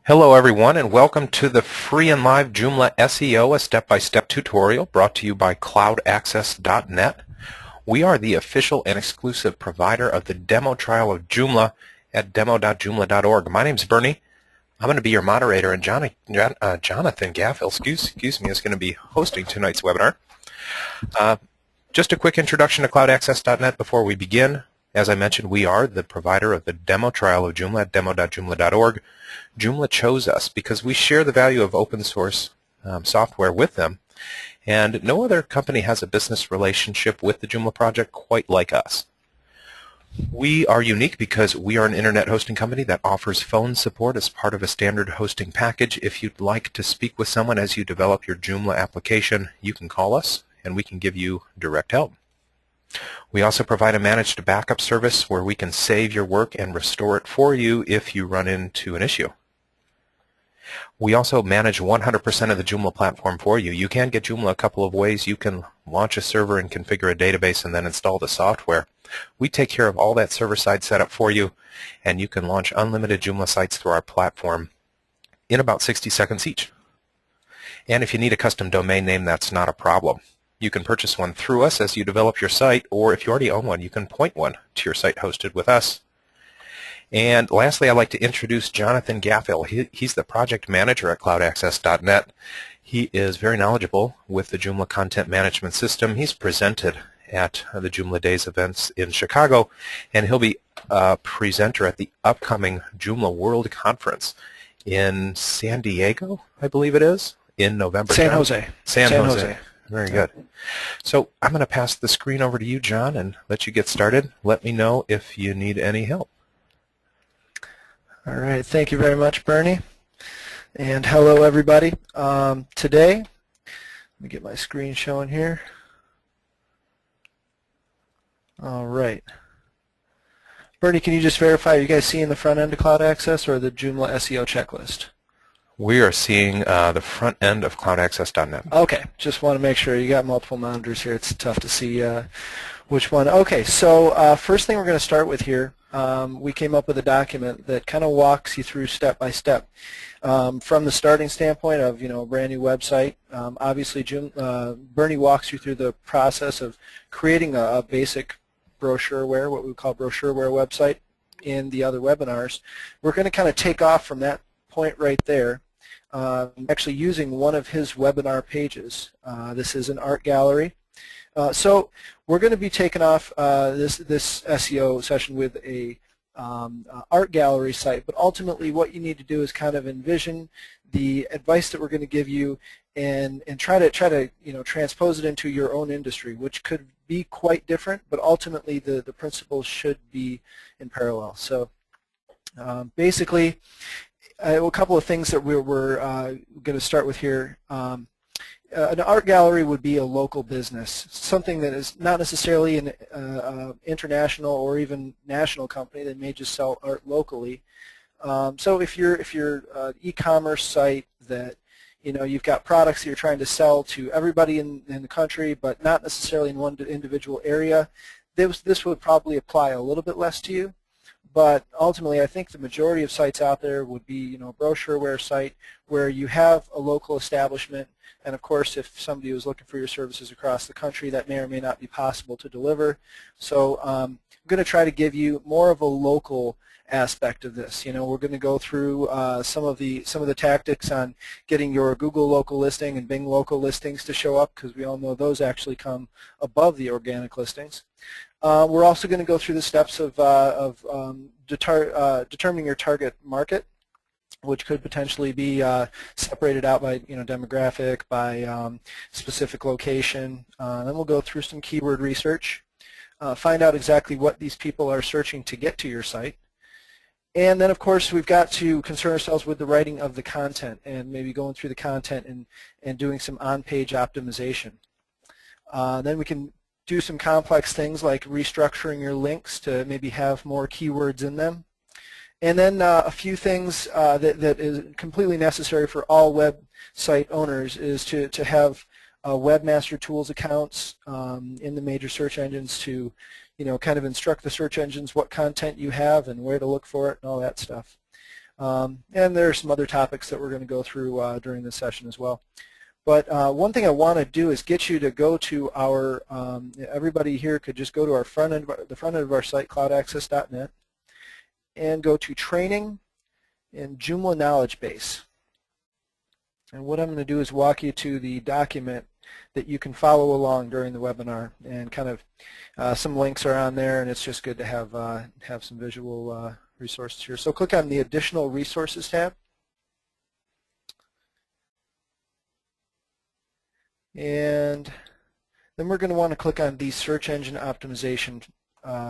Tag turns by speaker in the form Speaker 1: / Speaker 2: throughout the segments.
Speaker 1: Hello everyone, and welcome to the free and live Joomla SEO, a step-by-step tutorial brought to you by cloudaccess.net. We are the official and exclusive provider of the demo trial of Joomla at demo.joomla.org. My name's Bernie. I'm going to be your moderator, and Jonathan Gaffel, excuse me, is going to be hosting tonight's webinar. Just a quick introduction to cloudaccess.net before we begin. As I mentioned, we are the provider of the demo trial of Joomla at demo.joomla.org. Joomla chose us because we share the value of open source software with them, and no other company has a business relationship with the Joomla project quite like us. We are unique because we are an internet hosting company that offers phone support as part of a standard hosting package. If you'd like to speak with someone as you develop your Joomla application, you can call us and we can give you direct help. We also provide a managed backup service where we can save your work and restore it for you if you run into an issue. We also manage 100% of the Joomla platform for you. You can get Joomla a couple of ways. You can launch a server and configure a database and then install the software. We take care of all that server-side setup for you, and you can launch unlimited Joomla sites through our platform in about 60 seconds each. And if you need a custom domain name, that's not a problem. You can purchase one through us as you develop your site, or if you already own one, you can point one to your site hosted with us. And lastly, I'd like to introduce Jonathan Gaffel. He's the project manager at cloudaccess.net. He is very knowledgeable with the Joomla content management system. He's presented at the Joomla Days events in Chicago, and he'll be a presenter at the upcoming Joomla World Conference in San Diego, I believe it is, in November.
Speaker 2: San Jose.
Speaker 1: San Jose. Very good. So I'm going to pass the screen over to you, John, and let you get started. Let me know if you need any help.
Speaker 2: All right. Thank you very much, Bernie. And hello, everybody. Today, let me get my screen showing here. All right. Bernie, can you just verify, are you guys seeing the front end of Cloud Access or the Joomla SEO checklist?
Speaker 1: We are seeing the front end of cloudaccess.net.
Speaker 2: Okay, just want to make sure. You got multiple monitors here. It's tough to see which one. Okay, so first thing we're going to start with here, we came up with a document that kind of walks you through step by step. From the starting standpoint of a brand new website, obviously Bernie walks you through the process of creating a basic brochureware, what we would call brochureware website in the other webinars. We're going to kind of take off from that point right there, actually using one of his webinar pages. This is an art gallery. So we're going to be taking off this SEO session with a art gallery site, but ultimately what you need to do is kind of envision the advice that we're going to give you and try to transpose it into your own industry, which could be quite different, but ultimately the principles should be in parallel. So basically, a couple of things that we're going to start with here. An art gallery would be a local business, something that is not necessarily an international or even national company. They may just sell art locally. So if you're an e-commerce site that you've got products that you're trying to sell to everybody in the country, but not necessarily in one individual area, this would probably apply a little bit less to you. But ultimately, I think the majority of sites out there would be, a brochureware site where you have a local establishment. And of course, if somebody was looking for your services across the country, that may or may not be possible to deliver. So I'm going to try to give you more of a local aspect of this. We're going to go through some of the tactics on getting your Google local listing and Bing local listings to show up, because we all know those actually come above the organic listings. We're also going to go through the steps of determining your target market, which could potentially be separated out by demographic, by specific location. Then we'll go through some keyword research, find out exactly what these people are searching to get to your site. And then, of course, we've got to concern ourselves with the writing of the content and maybe going through the content and doing some on-page optimization. Then we can do some complex things like restructuring your links to maybe have more keywords in them. And then a few things that is completely necessary for all website owners is to have webmaster tools accounts in the major search engines to kind of instruct the search engines what content you have and where to look for it and all that stuff. And there are some other topics that we're going to go through during this session as well. But one thing I want to do is get you to go to our, everybody here could just go to our front end, the front end of our site, cloudaccess.net, and go to Training and Joomla Knowledge Base. And what I'm going to do is walk you to the document that you can follow along during the webinar, and kind of some links are on there, and it's just good to have some visual resources here. So click on the Additional Resources tab, and then we're going to want to click on the Search Engine Optimization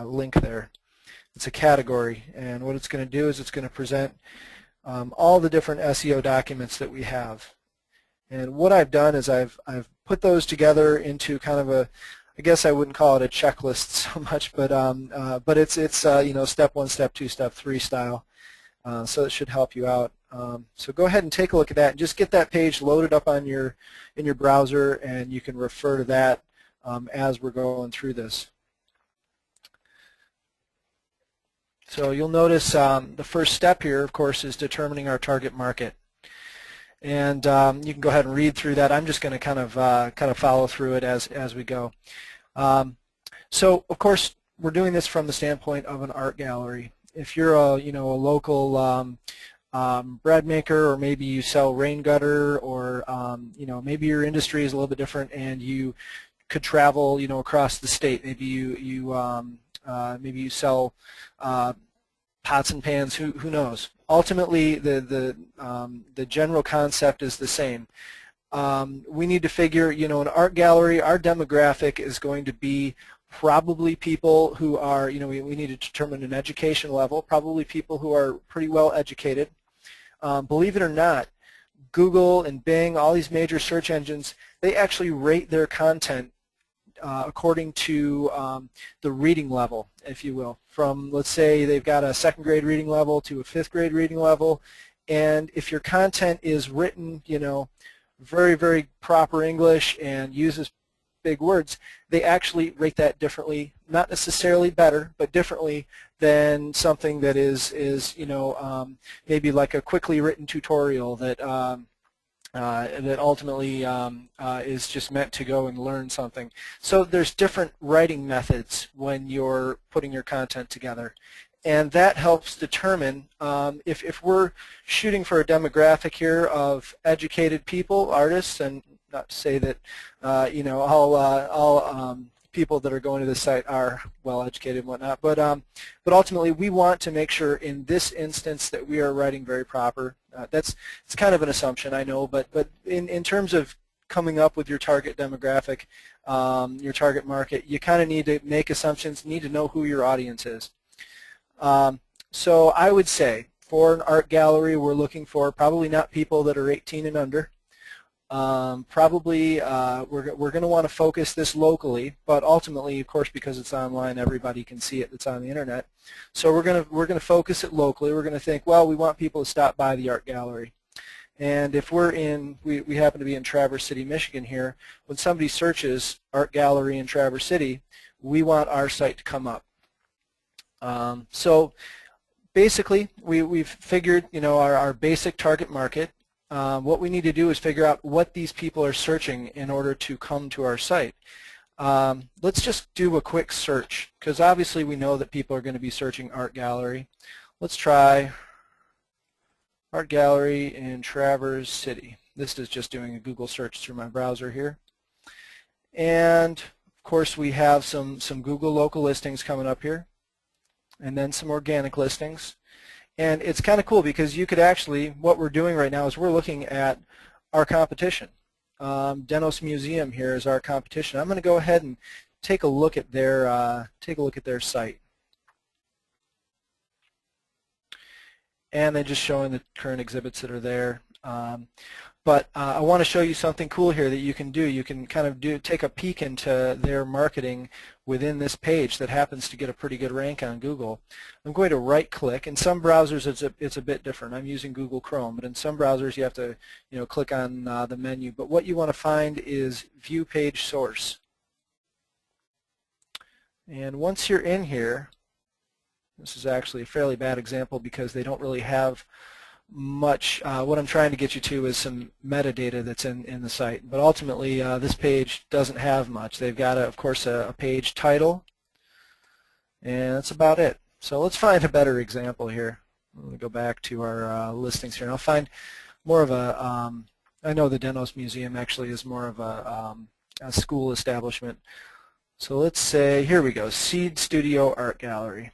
Speaker 2: link there. It's a category, and what it's going to do is it's going to present all the different SEO documents that we have. And what I've done is I've put those together into kind of a, I guess I wouldn't call it a checklist so much, but it's you know, step 1, step 2, step 3 style. So it should help you out. So go ahead and take a look at that, and just get that page loaded up on in your browser, and you can refer to that as we're going through this. So you'll notice the first step here, of course, is determining our target market. And you can go ahead and read through that. I'm just going to kind of follow through it as we go. So of course we're doing this from the standpoint of an art gallery. If you're a local bread maker, or maybe you sell rain gutter, or maybe your industry is a little bit different and you could travel across the state. Maybe you sell pots and pans. Who knows? Ultimately, the general concept is the same. We need to figure, an art gallery, our demographic is going to be probably people who are, we need to determine an education level, probably people who are pretty well educated. Believe it or not, Google and Bing, all these major search engines, they actually rate their content according to the reading level, if you will. From, let's say, they've got a 2nd grade reading level to a 5th grade reading level, and if your content is written, very, very proper English and uses big words, they actually rate that differently, not necessarily better, but differently than something that is maybe like a quickly written tutorial that that ultimately is just meant to go and learn something. So there's different writing methods when you're putting your content together, and that helps determine if we're shooting for a demographic here of educated people, artists, and not to say that all people that are going to the site are well educated and whatnot, but ultimately we want to make sure in this instance that we are writing very proper. It's kind of an assumption, I know, but in terms of coming up with your target demographic, your target market, you kind of need to make assumptions, need to know who your audience is. So I would say for an art gallery, we're looking for probably not people that are 18 and under. Probably we're going to want to focus this locally, but ultimately, of course, because it's online, everybody can see it that's on the internet. So we're going to focus it locally. We're going to think, well, we want people to stop by the art gallery. And if we're in, we happen to be in Traverse City, Michigan here, when somebody searches art gallery in Traverse City, we want our site to come up. So basically, we've figured, our basic target market. What we need to do is figure out what these people are searching in order to come to our site. Let's just do a quick search, because obviously we know that people are going to be searching art gallery. Let's try art gallery in Traverse City. This is just doing a Google search through my browser here. And of course we have some Google local listings coming up here, and then some organic listings. And it's kind of cool because you could actually, what we're doing right now is we're looking at our competition. Denos Museum here is our competition. I'm going to go ahead and take a look at their site. And they're just showing the current exhibits that are there. But I want to show you something cool here that you can do. You can kind of take a peek into their marketing within this page that happens to get a pretty good rank on Google. I'm going to right-click. In some browsers it's a bit different. I'm using Google Chrome, but in some browsers you have to click on the menu. But what you want to find is View Page Source. And once you're in here, this is actually a fairly bad example because they don't really have much. What I'm trying to get you to is some metadata that's in the site. But ultimately, this page doesn't have much. They've got, of course, a page title, and that's about it. So let's find a better example here. I'm going to go back to our listings here, and I'll find more of a, I know the Denos Museum actually is more of a school establishment. So let's say, here we go, Seed Studio Art Gallery.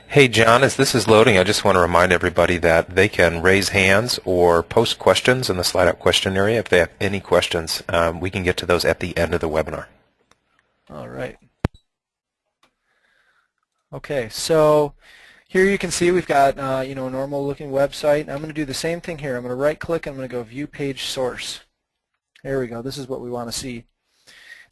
Speaker 1: Hey John, as this is loading, I just want to remind everybody that they can raise hands or post questions in the slide out question area. If they have any questions, we can get to those at the end of the webinar.
Speaker 2: All right. Okay, so here you can see we've got a normal looking website. I'm going to do the same thing here. I'm going to right click and I'm going to go View Page Source. There we go. This is what we want to see.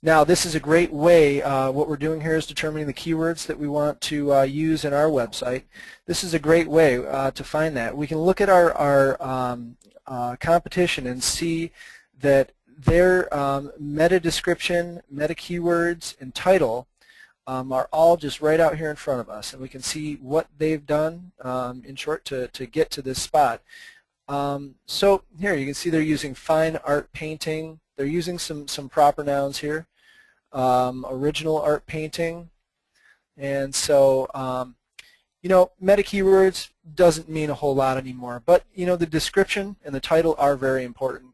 Speaker 2: Now this is a great way, what we're doing here is determining the keywords that we want to use in our website. This is a great way to find that. We can look at our competition and see that their meta description, meta keywords, and title are all just right out here in front of us, and we can see what they've done in short to get to this spot. So here you can see they're using fine art painting. They're using some proper nouns here, original art painting, and so meta keywords doesn't mean a whole lot anymore, but the description and the title are very important.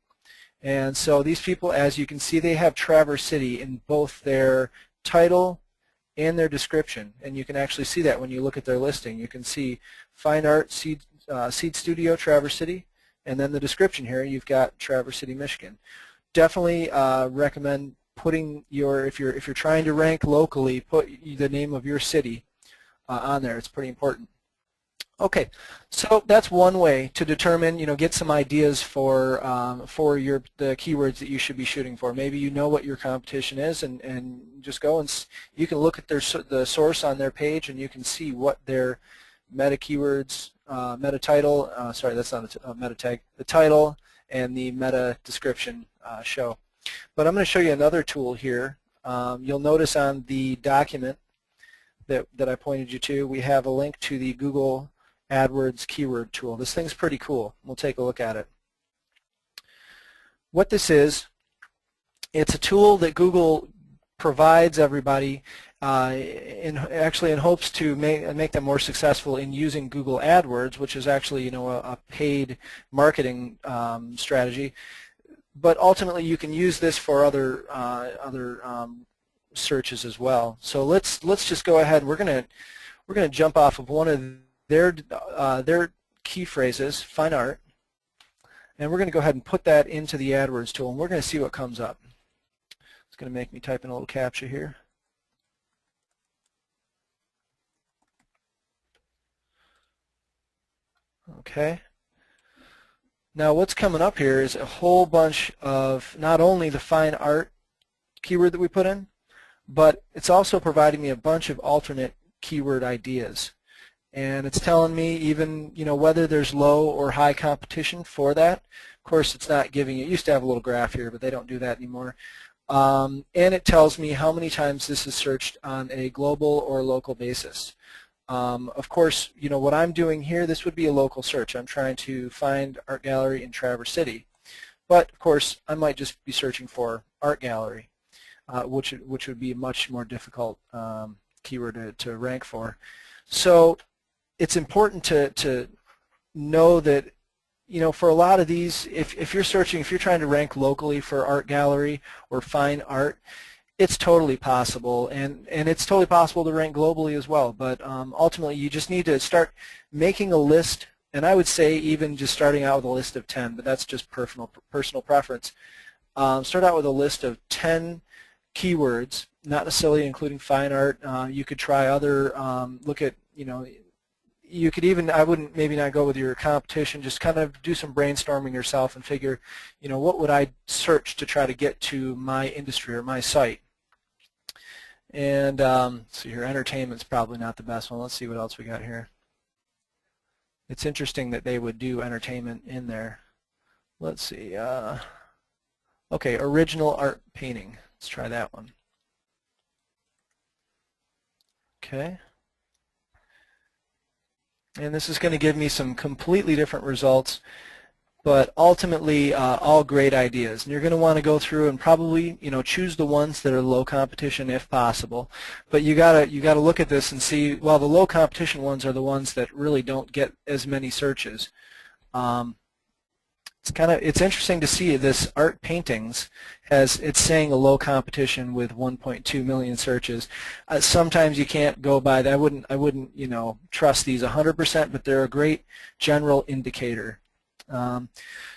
Speaker 2: And so these people, as you can see, they have Traverse City in both their title and their description, and you can actually see that when you look at their listing. You can see fine art, Seed Studio, Traverse City, and then the description here you've got Traverse City, Michigan. Definitely recommend putting if you're trying to rank locally, put the name of your city on there. It's pretty important. Okay, so that's one way to determine, get some ideas for the keywords that you should be shooting for. Maybe you know what your competition is, and just go and you can look at the source on their page, and you can see what their meta keywords, meta title. Sorry, that's not a meta tag. The title and the meta description show. But I'm going to show you another tool here. You'll notice on the document that I pointed you to, we have a link to the Google AdWords keyword tool. This thing's pretty cool. We'll take a look at it. What this is, it's a tool that Google provides everybody actually in hopes to make them more successful in using Google AdWords, which is actually a paid marketing strategy. But ultimately, you can use this for other searches as well. So let's just go ahead. We're gonna jump off of one of their key phrases, fine art, and we're going to go ahead and put that into the AdWords tool, and we're going to see what comes up. It's going to make me type in a little CAPTCHA here. Okay. Now what's coming up here is a whole bunch of not only the fine art keyword that we put in, but it's also providing me a bunch of alternate keyword ideas. And it's telling me even whether there's low or high competition for that. Of course, it's not giving it used to have a little graph here, but they don't do that anymore. And it tells me how many times this is searched on a global or local basis. Of course, what I'm doing here, this would be a local search. I'm trying to find art gallery in Traverse City, but of course, I might just be searching for art gallery, which would be a much more difficult keyword to rank for. So it's important to know that for a lot of these, if you're trying to rank locally for art gallery or fine art, it's totally possible, and it's totally possible to rank globally as well. But ultimately, you just need to start making a list, and I would say even just starting out with a list of 10, but that's just personal preference. Start out with a list of 10 keywords, not necessarily including fine art. You could try other, look at, you could even, I wouldn't maybe not go with your competition, just kind of do some brainstorming yourself and figure, what would I search to try to get to my industry or my site. And so your entertainment's probably not the best one. Let's see what else we got here. It's interesting that they would do entertainment in there. Let's see. Okay, original art painting. Let's try that one. Okay. And this is going to give me some completely different results, but ultimately all great ideas. And you're going to want to go through and probably, choose the ones that are low competition if possible. But you gotta look at this and see, well, the low competition ones are the ones that really don't get as many searches. It's interesting to see this art paintings it's saying a low competition with 1.2 million searches. Sometimes you can't go by that. I wouldn't trust these 100%, but they're a great general indicator.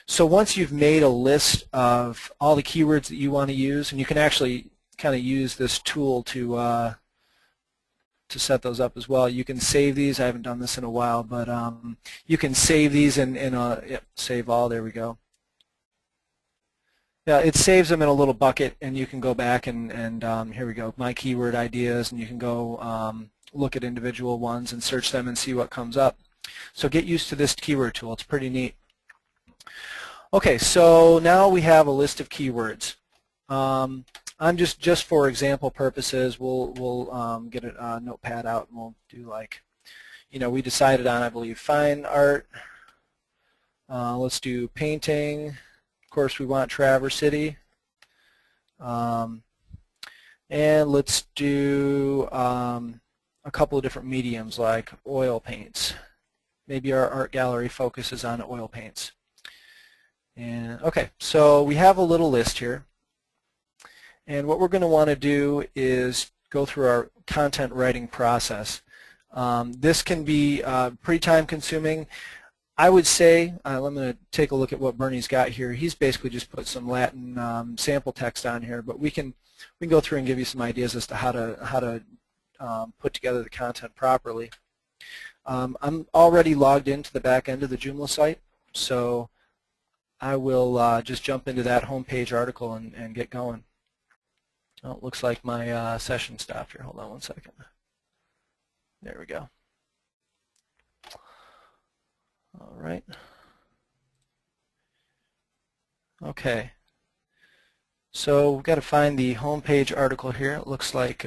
Speaker 2: So once you've made a list of all the keywords that you want to use, and you can actually kind of use this tool to set those up as well. You can save these. I haven't done this in a while, but you can save these yep, save all. There we go. Yeah, it saves them in a little bucket, and you can go back and here we go, my keyword ideas, and you can go look at individual ones and search them and see what comes up. So get used to this keyword tool. It's pretty neat. Okay, so now we have a list of keywords. I'm just for example purposes, we'll get a notepad out and we'll do like, we decided on, I believe, fine art. Let's do painting. Of course, we want Traverse City. And let's do a couple of different mediums like oil paints. Maybe our art gallery focuses on oil paints. And okay, so we have a little list here. And what we're going to want to do is go through our content writing process. This can be pretty time consuming. I would say, I'm going to take a look at what Bernie's got here. He's basically just put some Latin sample text on here, but we can go through and give you some ideas as to how to put together the content properly. I'm already logged into the back end of the Joomla site, so I will just jump into that homepage article and get going. Oh, it looks like my session stopped here. Hold on one second. There we go. All right. Okay. So we've got to find the homepage article here. It looks like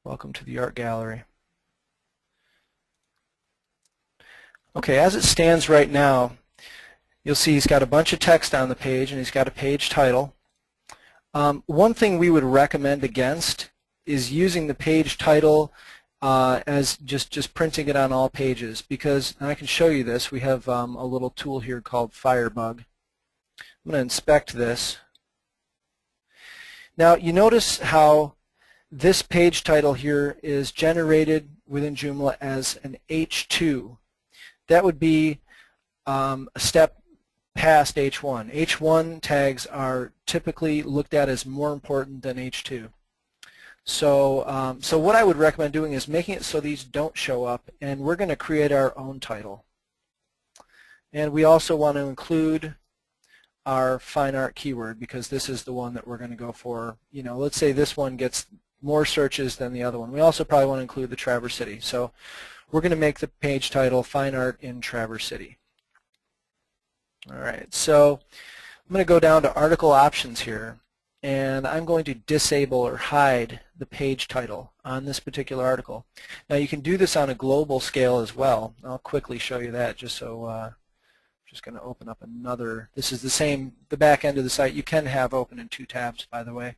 Speaker 2: welcome to the art gallery. Okay, as it stands right now, you'll see he's got a bunch of text on the page and he's got a page title. One thing we would recommend against is using the page title as just printing it on all pages, because, and I can show you this, we have a little tool here called Firebug. I'm going to inspect this. Now you notice how this page title here is generated within Joomla as an H2. That would be a step past H1. H1 tags are typically looked at as more important than H2. So, so what I would recommend doing is making it so these don't show up, and we're going to create our own title. And we also want to include our fine art keyword, because this is the one that we're going to go for. Let's say this one gets more searches than the other one. We also probably want to include the Traverse City. So we're going to make the page title Fine Art in Traverse City. All right, so I'm going to go down to article options here, and I'm going to disable or hide the page title on this particular article. Now you can do this on a global scale as well. I'll quickly show you that, just so I'm just going to open up another. This is the back end of the site. You can have open in 2 tabs, by the way.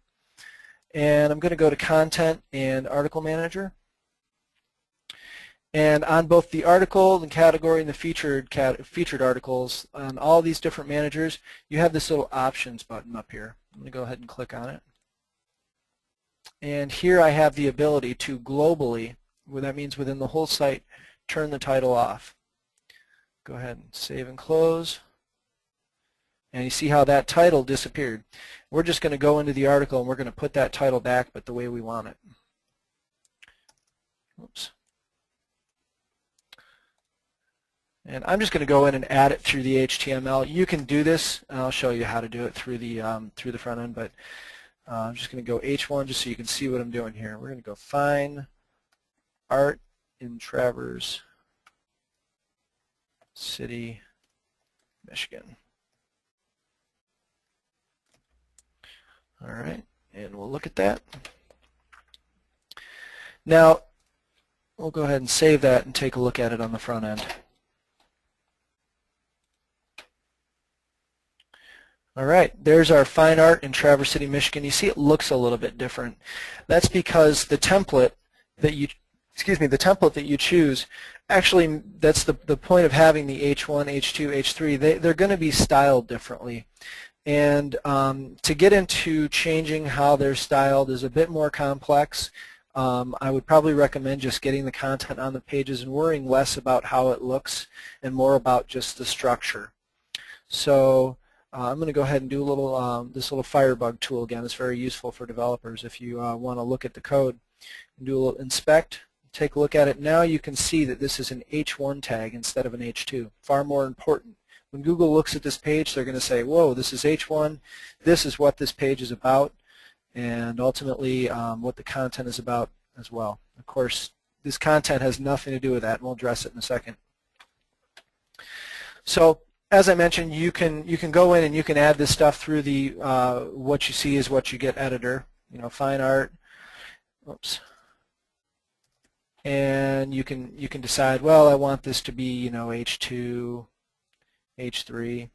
Speaker 2: And I'm going to go to Content and Article Manager. And on both the article, the category, and the featured articles, on all these different managers, you have this little options button up here. I'm going to go ahead and click on it. And here I have the ability to globally, what that means within the whole site, turn the title off. Go ahead and save and close. And you see how that title disappeared. We're just going to go into the article and we're going to put that title back, but the way we want it. Oops. And I'm just going to go in and add it through the HTML. You can do this, and I'll show you how to do it through the front end. But I'm just going to go H1 just so you can see what I'm doing here. We're going to go Fine Art in Traverse City, Michigan. All right, and we'll look at that. Now, we'll go ahead and save that and take a look at it on the front end. All right, there's our fine art in Traverse City, Michigan. You see it looks a little bit different. That's because the template that you choose, actually that's the point of having the H1, H2, H3. They're going to be styled differently. And to get into changing how they're styled is a bit more complex. I would probably recommend just getting the content on the pages and worrying less about how it looks and more about just the structure. So I'm going to go ahead and do a little this little Firebug tool again. It's very useful for developers if you want to look at the code and do a little inspect. Take a look at it. Now you can see that this is an H1 tag instead of an H2. Far more important. When Google looks at this page, they're going to say, whoa, this is H1, this is what this page is about, and ultimately what the content is about as well. Of course, this content has nothing to do with that, and we'll address it in a second. So, as I mentioned, you can go in and you can add this stuff through the what you see is what you get editor, fine art. Oops. And you can decide, well, I want this to be, H2, H3.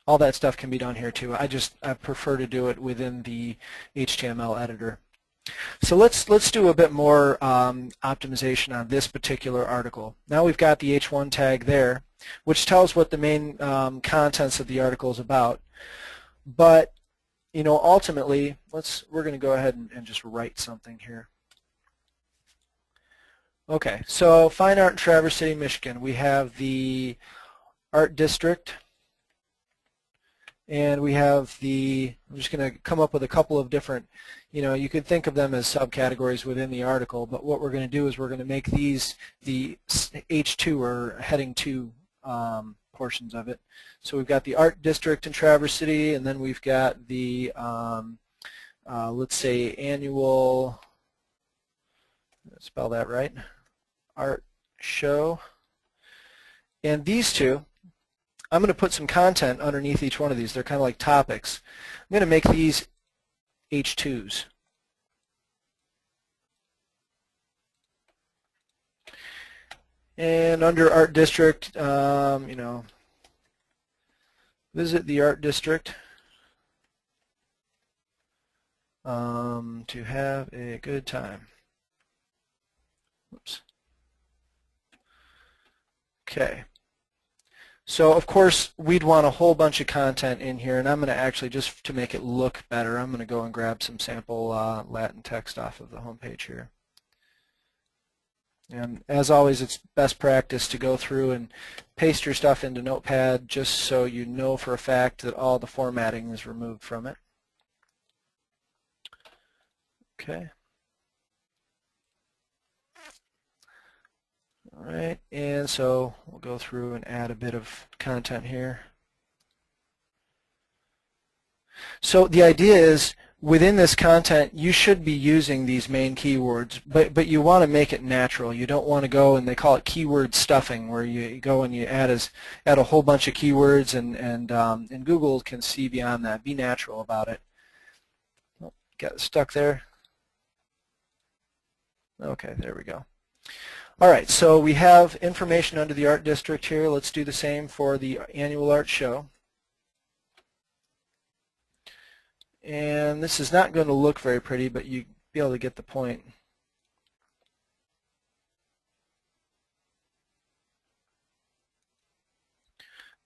Speaker 2: All that stuff can be done here too. I prefer to do it within the HTML editor. So let's do a bit more optimization on this particular article. Now we've got the H1 tag there, which tells what the main contents of the article is about. But ultimately, we're going to go ahead and just write something here. Okay, so fine art in Traverse City, Michigan. We have the art district, and we have I'm just going to come up with a couple of different, you could think of them as subcategories within the article, but what we're going to do is we're going to make these the H2 or heading 2 portions of it. So we've got the art district in Traverse City, and then we've got the, let's say, annual, spell that right, art show. And these two, I'm going to put some content underneath each one of these. They're kind of like topics. I'm going to make these H2s. And under Art District, visit the Art District to have a good time. Oops. Okay. So of course we'd want a whole bunch of content in here, and I'm going to actually, just to make it look better, I'm going to go and grab some sample Latin text off of the home page here. And as always, it's best practice to go through and paste your stuff into Notepad just so you know for a fact that all the formatting is removed from it. Okay. All right, and so we'll go through and add a bit of content here. So the idea is, within this content, you should be using these main keywords, but you want to make it natural. You don't want to go, and they call it keyword stuffing, where you go and you add a whole bunch of keywords, and Google can see beyond that. Be natural about it. Oh, got stuck there. Okay, there we go. All right, so we have information under the art district here. Let's do the same for the annual art show. And this is not going to look very pretty, but you'll be able to get the point.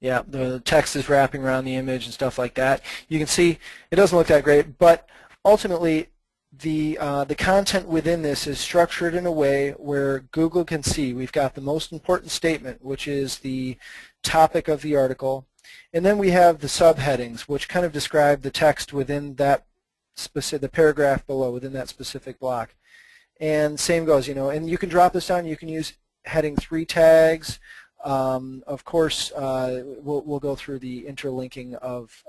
Speaker 2: Yeah, the text is wrapping around the image and stuff like that. You can see it doesn't look that great, but ultimately the content within this is structured in a way where Google can see we've got the most important statement, which is the topic of the article. And then we have the subheadings, which kind of describe the text within that specific, the paragraph below, within that specific block. And same goes, and you can drop this down. You can use heading 3 tags. Of course, we'll go through the interlinking of,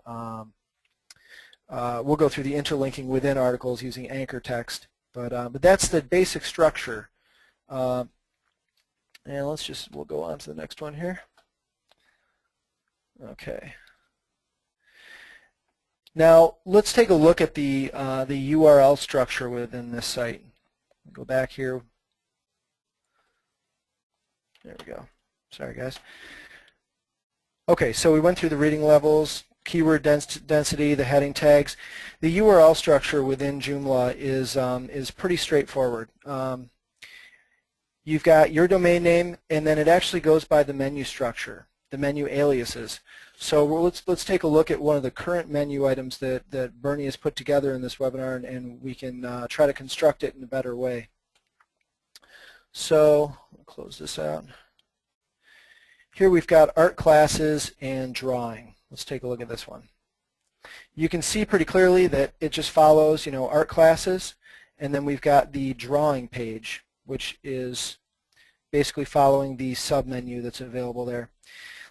Speaker 2: within articles using anchor text. But that's the basic structure. And we'll go on to the next one here. Okay. Now let's take a look at the URL structure within this site. Go back here. There we go. Sorry, guys. Okay, so we went through the reading levels, keyword density, the heading tags. The URL structure within Joomla is pretty straightforward. You've got your domain name, and then it actually goes by the menu structure, the menu aliases. So let's take a look at one of the current menu items that Bernie has put together in this webinar, and we can try to construct it in a better way. So I'll close this out. Here we've got art classes and drawing. Let's take a look at this one. You can see pretty clearly that it just follows, art classes, and then we've got the drawing page, which is basically following the submenu that's available there.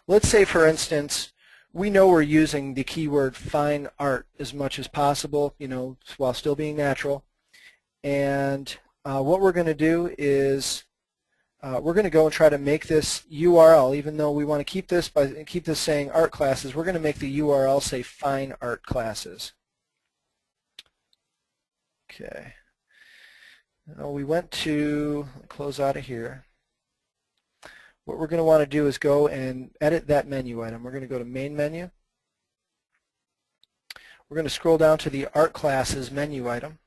Speaker 2: Let's say, for instance, we know we're using the keyword fine art as much as possible, while still being natural. And what we're going to do is we're going to go and try to make this URL, even though we want to keep this saying art classes, we're going to make the URL say fine art classes. Okay. Now we went to close out of here. What we're going to want to do is go and edit that menu item. We're going to go to main menu. We're going to scroll down to the art classes menu item.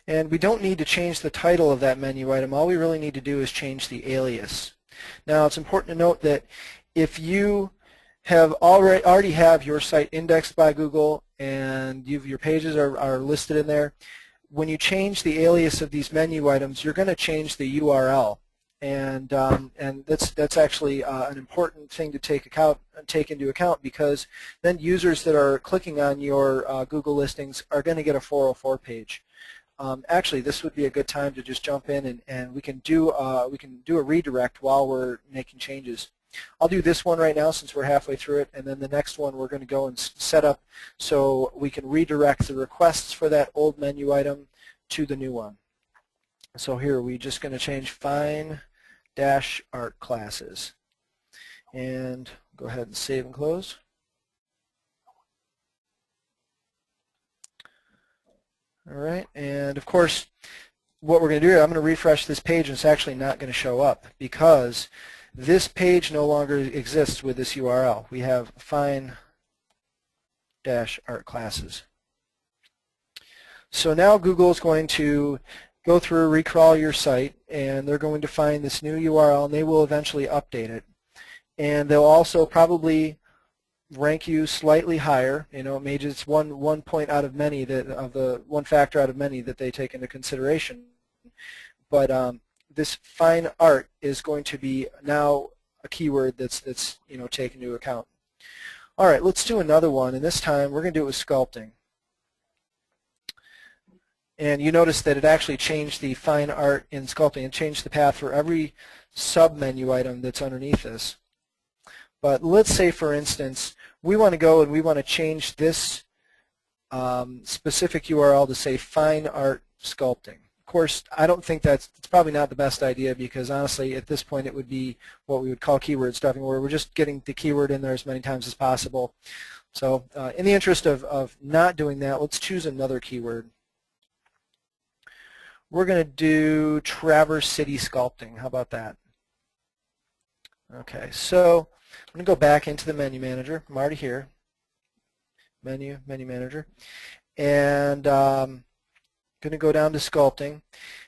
Speaker 2: And we don't need to change the title of that menu item. All we really need to do is change the alias. Now it's important to note that if you have already have your site indexed by Google and your pages are listed in there, when you change the alias of these menu items, you're going to change the URL. And that's actually an important thing to take into account, because then users that are clicking on your Google listings are going to get a 404 page. Actually, this would be a good time to just jump in and we can do a redirect while we're making changes. I'll do this one right now since we're halfway through it, and then the next one we're going to go and set up so we can redirect the requests for that old menu item to the new one. So here we're just going to change fine-art classes, and go ahead and save and close. All right, and of course what we're going to do, I'm going to refresh this page, and it's actually not going to show up because this page no longer exists with this URL. We have fine-art classes. So now Google is going to go through, recrawl your site, and they're going to find this new URL, and they will eventually update it. And they'll also probably rank you slightly higher. Maybe it's one point out of many one factor out of many that they take into consideration. But this fine art is going to be now a keyword that's taken into account. All right, let's do another one, and this time we're going to do it with sculpting. And you notice that it actually changed the fine art in sculpting. It changed the path for every sub-menu item that's underneath this. But let's say, for instance, we want to go and we want to change this specific URL to say fine art sculpting. Of course, I don't think it's probably not the best idea, because honestly at this point it would be what we would call keyword stuffing, where we're just getting the keyword in there as many times as possible. So in the interest of not doing that, let's choose another keyword. We're going to do Traverse City Sculpting. How about that? Okay, so I'm going to go back into the menu manager. I'm already here. Menu Manager. And I'm going to go down to sculpting.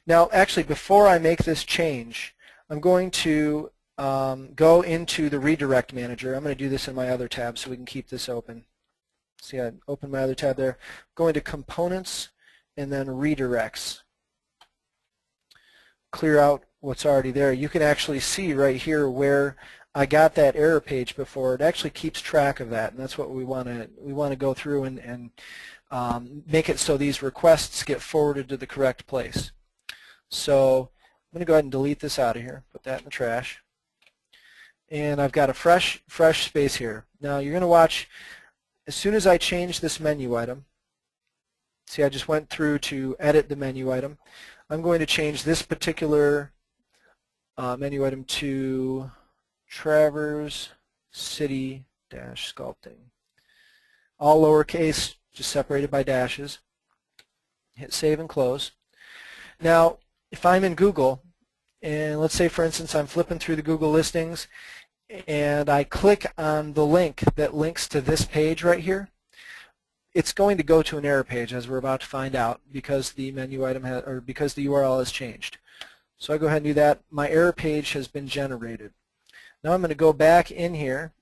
Speaker 2: Now, actually, before I make this change, I'm going to go into the redirect manager. I'm going to do this in my other tab so we can keep this open. See, I opened my other tab there. Going to components and then redirects. Clear out what's already there. You can actually see right here where I got that error page before. It actually keeps track of that, and that's what we want to go through and make it so these requests get forwarded to the correct place. So I'm going to go ahead and delete this out of here, put that in the trash, and I've got a fresh space here. Now you're going to watch, as soon as I change this menu item, see, I just went through to edit the menu item. I'm going to change this particular menu item to Traverse City Sculpting. All lowercase, just separated by dashes. Hit save and close. Now, if I'm in Google, and let's say, for instance, I'm flipping through the Google listings, and I click on the link that links to this page right here, it's going to go to an error page, as we're about to find out, because the menu item has, or because the URL has changed. So I go ahead and do that. My error page has been generated. Now I'm going to go back in here.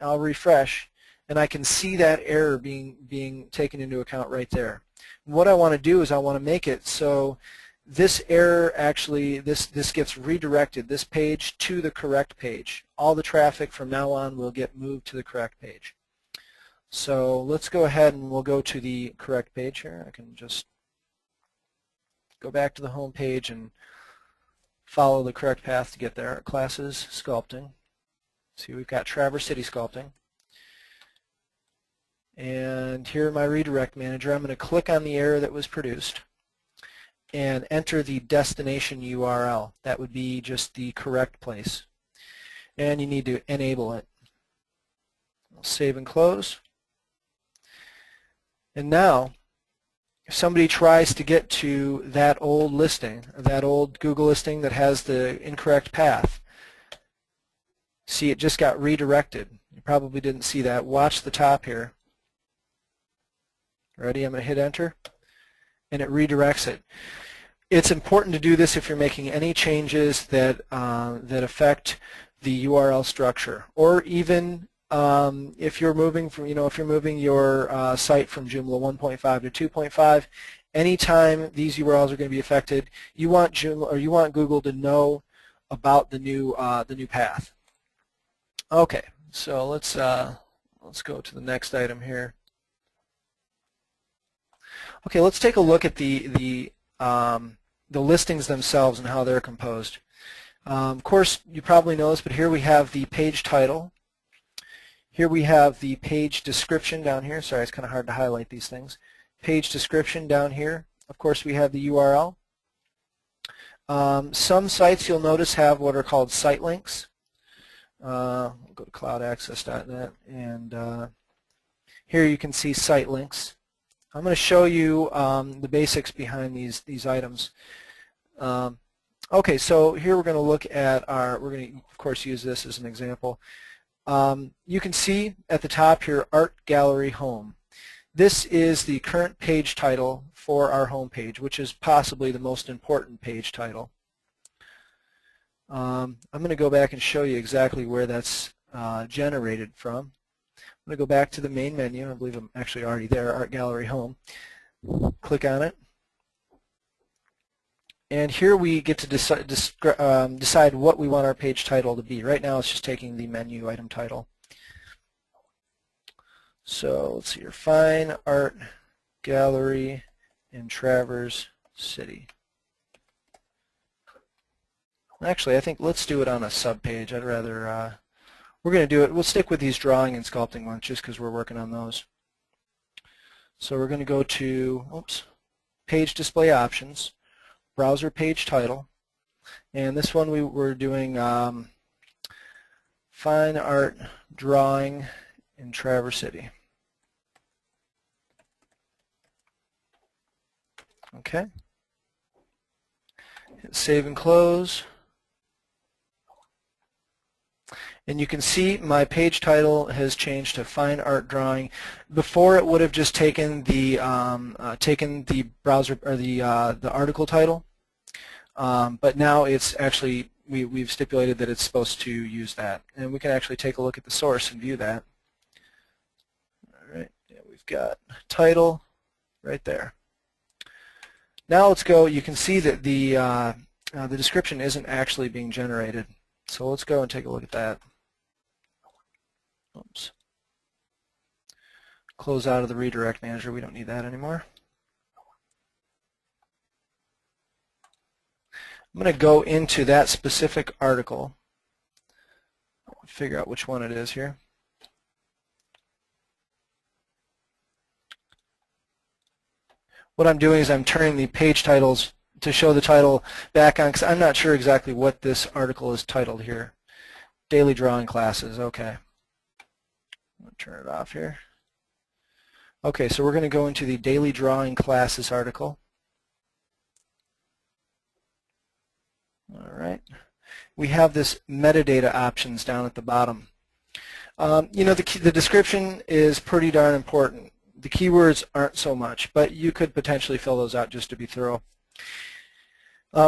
Speaker 2: I'll refresh, and I can see that error being taken into account right there. What I want to do is I want to make it so this error actually, this gets redirected, this page, to the correct page. All the traffic from now on will get moved to the correct page. So let's go ahead and we'll go to the correct page here. I can just go back to the home page and follow the correct path to get there. Classes, sculpting. See, we've got Traverse City Sculpting. And here in my redirect manager, I'm going to click on the error that was produced and enter the destination URL. That would be just the correct place. And you need to enable it. I'll save and close. And now, if somebody tries to get to that old listing, or that old Google listing that has the incorrect path, see, it just got redirected. You probably didn't see that. Watch the top here. Ready? I'm going to hit enter, and it redirects it. It's important to do this if you're making any changes that that affect the URL structure, or even if you're moving from, if you're moving your site from Joomla 1.5 to 2.5, anytime these URLs are going to be affected, you want Joomla, or you want Google to know about the new path. Okay, so let's go to the next item here. Okay, let's take a look at the listings themselves and how they're composed. Of course, you probably know this, but here we have the page title. Here we have the page description down here. Sorry, it's kind of hard to highlight these things. Page description down here. Of course, we have the URL. Some sites, you'll notice, have what are called site links. We'll go to cloudaccess.net, and here you can see site links. I'm going to show you the basics behind these items. Okay, so here we're going to look at we're going to, of course, use this as an example. You can see at the top here, Art Gallery Home. This is the current page title for our home page, which is possibly the most important page title. I'm going to go back and show you exactly where that's generated from. I'm going to go back to the main menu. I believe I'm actually already there, Art Gallery Home. Click on it. And here we get to decide what we want our page title to be. Right now it's just taking the menu item title. So let's see here, Fine Art Gallery in Traverse City. Actually, I think let's do it on a sub-page. I'd rather, we're going to do it, we'll stick with these drawing and sculpting ones just because we're working on those. So we're going to go to, Page Display Options, Browser Page Title, and this one we're doing Fine Art Drawing in Traverse City. Okay. Hit save and close. And you can see my page title has changed to Fine Art Drawing. Before it would have just taken the browser or the article title, but now it's actually we've stipulated that it's supposed to use that, and we can actually take a look at the source and view that. All right, yeah, we've got title right there. Now let's go. You can see that the description isn't actually being generated. So let's go and take a look at that. Oops. Close out of the redirect manager. We don't need that anymore. I'm going to go into that specific article. Figure out which one it is here. What I'm doing is I'm turning the page titles to show the title back on, because I'm not sure exactly what this article is titled here. Daily Drawing Classes, okay. I'm going to turn it off here. Okay, so we're going to go into the Daily Drawing Classes article. All right. We have this metadata options down at the bottom. You know, the description is pretty darn important. The keywords aren't so much, but you could potentially fill those out just to be thorough.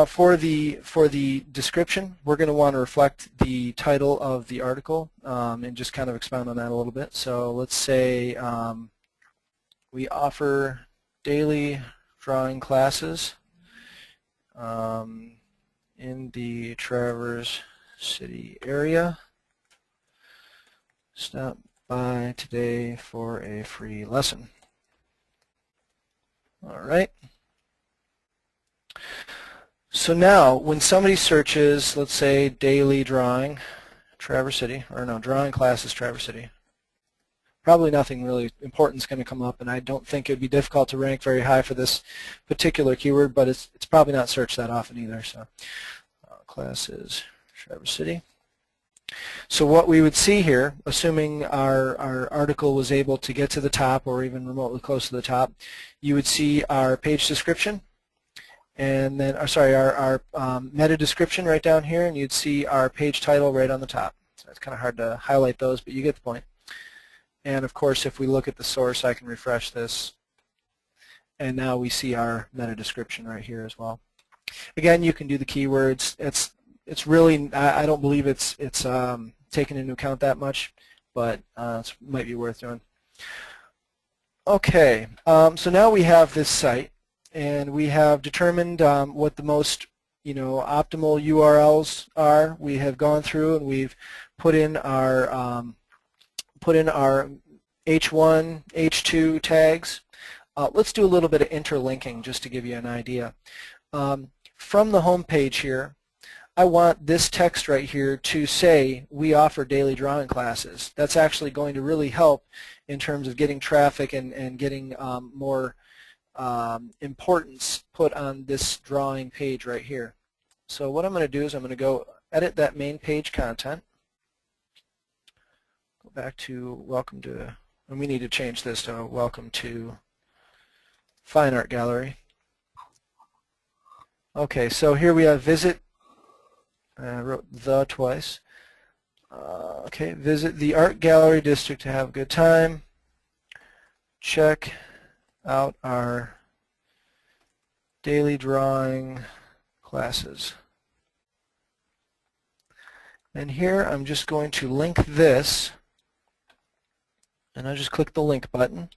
Speaker 2: For the description, we're going to want to reflect the title of the article and just kind of expound on that a little bit. So let's say we offer daily drawing classes in the Traverse City area. Stop by today for a free lesson. All right. So now, when somebody searches, let's say, daily drawing, Traverse City, or no, drawing classes, Traverse City, probably nothing really important is going to come up, and I don't think it would be difficult to rank very high for this particular keyword, but it's probably not searched that often either. So, classes, Traverse City. So what we would see here, assuming our article was able to get to the top or even remotely close to the top, you would see our page description, and then, our meta description right down here, and you'd see our page title right on the top. So it's kind of hard to highlight those, but you get the point. And of course, if we look at the source, I can refresh this, and now we see our meta description right here as well. Again, you can do the keywords. It's really, I don't believe it's taken into account that much, but it might be worth doing. Okay, so now we have this site, and we have determined what the most, optimal URLs are. We have gone through and we've put in our H1, H2 tags. Let's do a little bit of interlinking just to give you an idea. From the home page here, I want this text right here to say we offer daily drawing classes. That's actually going to really help in terms of getting traffic and getting more importance put on this drawing page right here. So what I'm going to do is I'm going to go edit that main page content. Go back to welcome to, and we need to change this to welcome to Fine Art Gallery. Okay, so here we have visit. I wrote the twice. Okay, visit the art gallery district to have a good time. Check out our daily drawing classes. And here I'm just going to link this, and I just click the link button.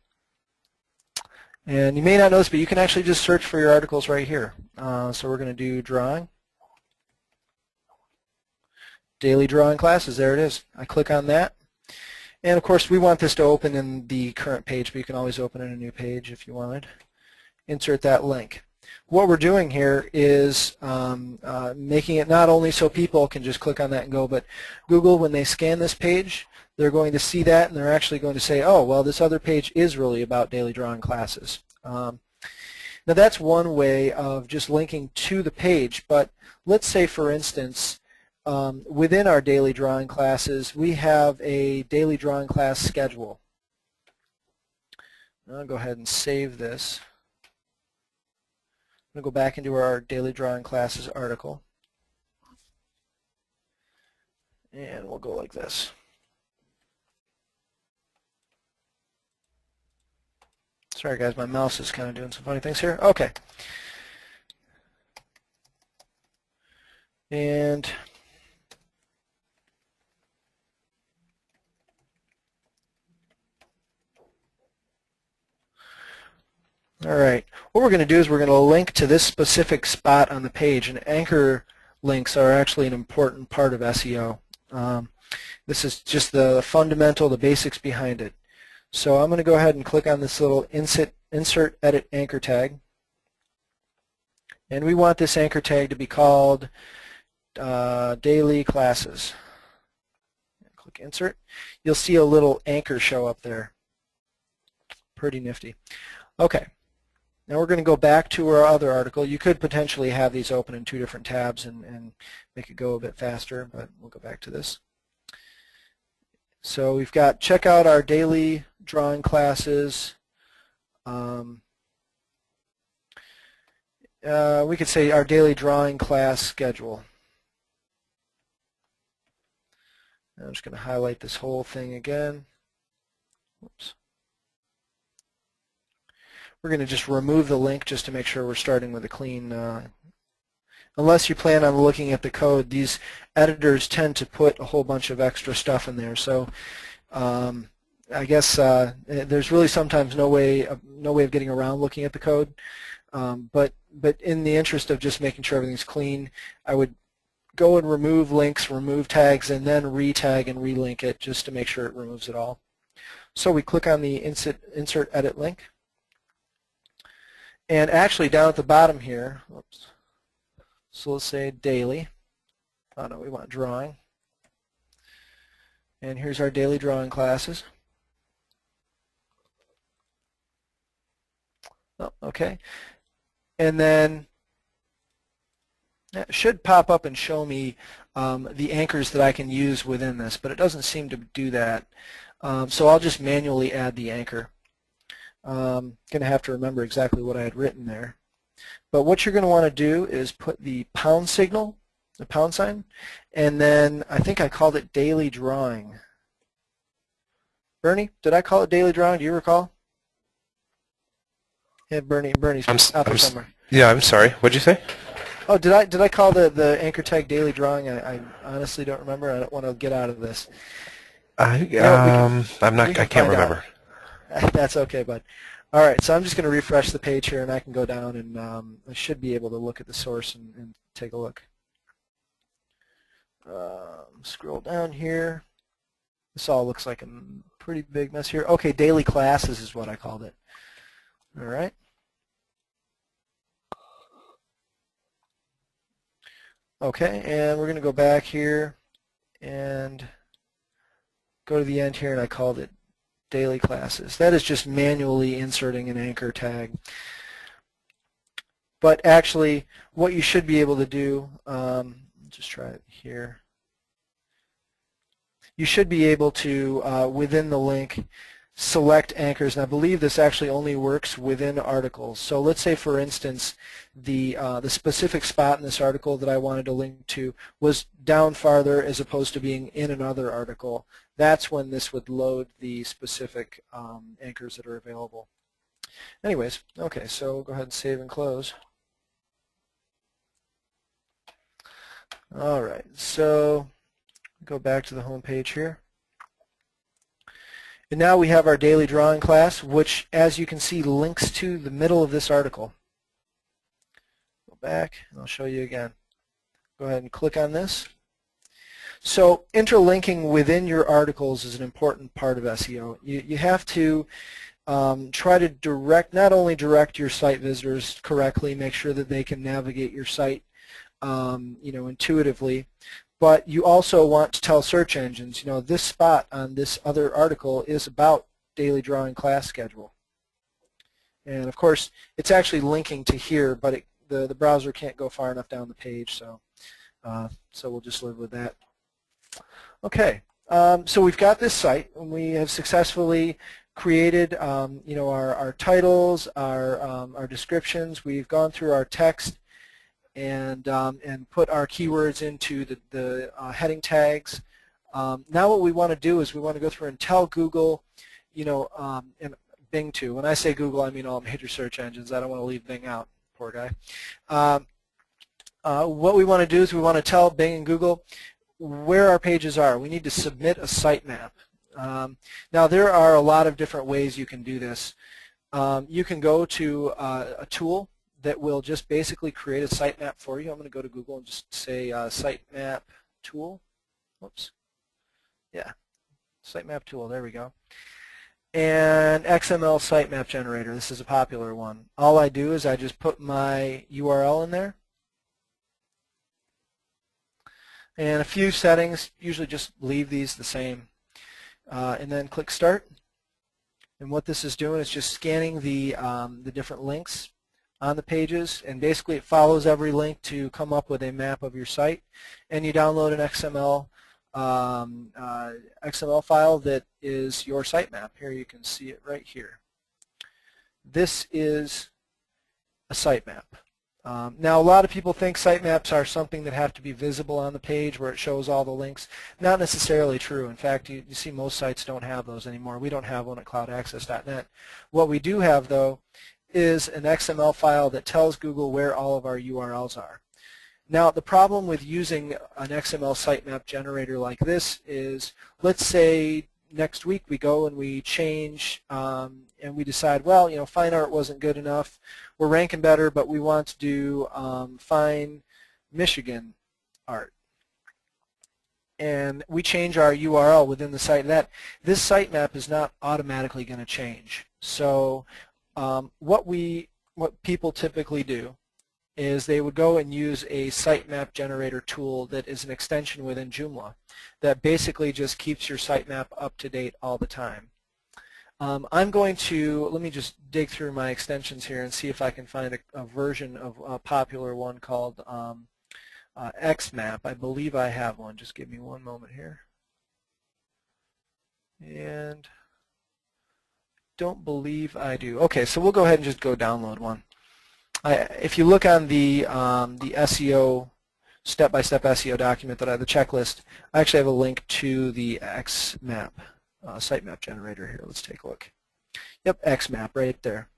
Speaker 2: And you may not notice, but you can actually just search for your articles right here. So we're going to do drawing. Daily drawing classes, there it is. I click on that. And of course we want this to open in the current page, but you can always open in a new page if you wanted. Insert that link. What we're doing here is making it not only so people can just click on that and go, but Google, when they scan this page, they're going to see that and they're actually going to say, oh, well, this other page is really about daily drawing classes. Now that's one way of just linking to the page, but let's say, for instance, within our daily drawing classes, we have a daily drawing class schedule. I'll go ahead and save this. I'm going to go back into our daily drawing classes article. And we'll go like this. Sorry guys, my mouse is kind of doing some funny things here. Okay. And all right, what we're going to do is we're going to link to this specific spot on the page, and anchor links are actually an important part of SEO. This is just the fundamental, the basics behind it. So I'm going to go ahead and click on this little insert edit anchor tag, and we want this anchor tag to be called daily classes. Click insert. You'll see a little anchor show up there. Pretty nifty. Okay. Now we're going to go back to our other article. You could potentially have these open in two different tabs and make it go a bit faster, but we'll go back to this. So we've got check out our daily drawing classes. We could say our daily drawing class schedule. I'm just going to highlight this whole thing again. Whoops. We're going to just remove the link just to make sure we're starting with a clean. Unless you plan on looking at the code, these editors tend to put a whole bunch of extra stuff in there. So I guess there's really sometimes no way of getting around looking at the code. But in the interest of just making sure everything's clean, I would go and remove links, remove tags, and then re-tag and relink it just to make sure it removes it all. So we click on the Insert Edit link. And actually down at the bottom here, whoops, so let's say daily. Oh no, we want drawing. And here's our daily drawing classes. Oh, okay. And then it should pop up and show me the anchors that I can use within this, but it doesn't seem to do that. So I'll just manually add the anchor. Going to have to remember exactly what I had written there. But what you're going to want to do is put the pound signal, the pound sign, and then I think I called it daily drawing. Bernie, did I call it daily drawing? Do you recall? Yeah, Bernie's out there somewhere.
Speaker 1: Yeah, I'm sorry. What'd you say?
Speaker 2: Oh, did I call the anchor tag daily drawing? I honestly don't remember. I don't want to get out of this.
Speaker 1: I can't remember.
Speaker 2: That's okay, bud. All right, so I'm just going to refresh the page here, and I can go down, and I should be able to look at the source and take a look. Scroll down here. This all looks like a pretty big mess here. Okay, daily classes is what I called it. All right. Okay, and we're going to go back here and go to the end here, and I called it daily classes. That is just manually inserting an anchor tag. But actually, what you should be able to do, just try it here. You should be able to, within the link, select anchors, and I believe this actually only works within articles. So let's say, for instance, the specific spot in this article that I wanted to link to was down farther as opposed to being in another article. That's when this would load the specific anchors that are available. Anyways, okay, so we'll go ahead and save and close. All right, so go back to the home page here. And now we have our daily drawing class, which, as you can see, links to the middle of this article. Go back, and I'll show you again. Go ahead and click on this. So interlinking within your articles is an important part of SEO. You have to try to not only direct your site visitors correctly, make sure that they can navigate your site intuitively, but you also want to tell search engines, this spot on this other article is about daily drawing class schedule. And of course, it's actually linking to here, but the browser can't go far enough down the page, so we'll just live with that. Okay, so we've got this site, and we have successfully created, our titles, our descriptions. We've gone through our text and put our keywords into the heading tags. Now what we want to do is we want to go through and tell Google, and Bing too. When I say Google, I mean all major search engines. I don't want to leave Bing out, poor guy. What we want to do is we want to tell Bing and Google where our pages are. We need to submit a sitemap. Now there are a lot of different ways you can do this. You can go to a tool that will just basically create a sitemap for you. I'm going to go to Google and just say sitemap tool. Whoops. Yeah, sitemap tool. There we go. And XML sitemap generator. This is a popular one. All I do is I just put my URL in there. And a few settings, usually just leave these the same. And then click Start. And what this is doing is just scanning the different links on the pages, and basically it follows every link to come up with a map of your site. And you download an XML file that is your sitemap. Here you can see it right here. This is a sitemap. Now, a lot of people think sitemaps are something that have to be visible on the page where it shows all the links. Not necessarily true. In fact, you see most sites don't have those anymore. We don't have one at cloudaccess.net. What we do have, though, is an XML file that tells Google where all of our URLs are. Now, the problem with using an XML sitemap generator like this is, let's say next week we go and we change and we decide, well, fine art wasn't good enough. We're ranking better, but we want to do fine Michigan art. And we change our URL within the site. This sitemap is not automatically going to change. So what people typically do is they would go and use a sitemap generator tool that is an extension within Joomla that basically just keeps your sitemap up to date all the time. I'm going to, let me just dig through my extensions here and see if I can find a version of a popular one called XMap. I believe I have one. Just give me one moment here. And don't believe I do. Okay, so we'll go ahead and just go download one. If you look on the SEO, step-by-step SEO document that I have, the checklist, I actually have a link to the XMap sitemap generator here. Let's take a look. Yep, XMap right there.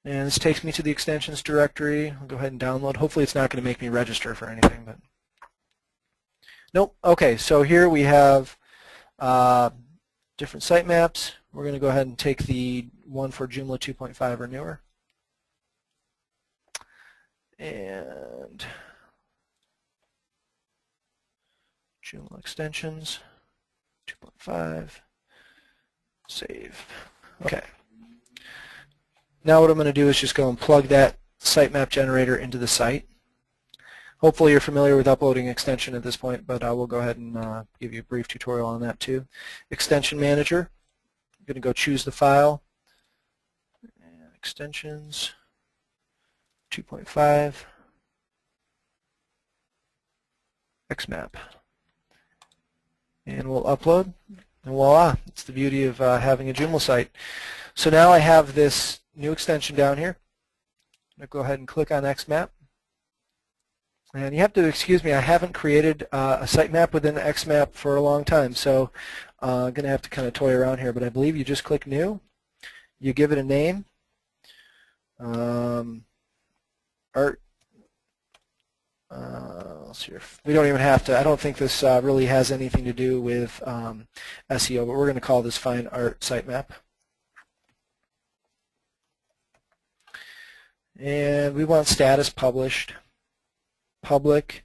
Speaker 2: And this takes me to the extensions directory. I'll go ahead and download. Hopefully it's not going to make me register for anything, but nope. Okay, so here we have different sitemaps. We're going to go ahead and take the one for Joomla 2.5 or newer. And Joomla extensions 2.5. Save. Okay. Now what I'm going to do is just go and plug that sitemap generator into the site. Hopefully you're familiar with uploading extension at this point, but I will go ahead and give you a brief tutorial on that too. Extension manager. I'm going to go choose the file. And extensions 2.5 XMap. And we'll upload. And voila, it's the beauty of having a Joomla site. So now I have this new extension down here. I'm going to go ahead and click on XMap. And you have to excuse me, I haven't created a sitemap within XMap for a long time, so I'm going to have to kind of toy around here, but I believe you just click New. You give it a name. Art. Let's see. We don't even have to, I don't think this really has anything to do with SEO, but we're going to call this Fine Art Sitemap. And we want status published, public.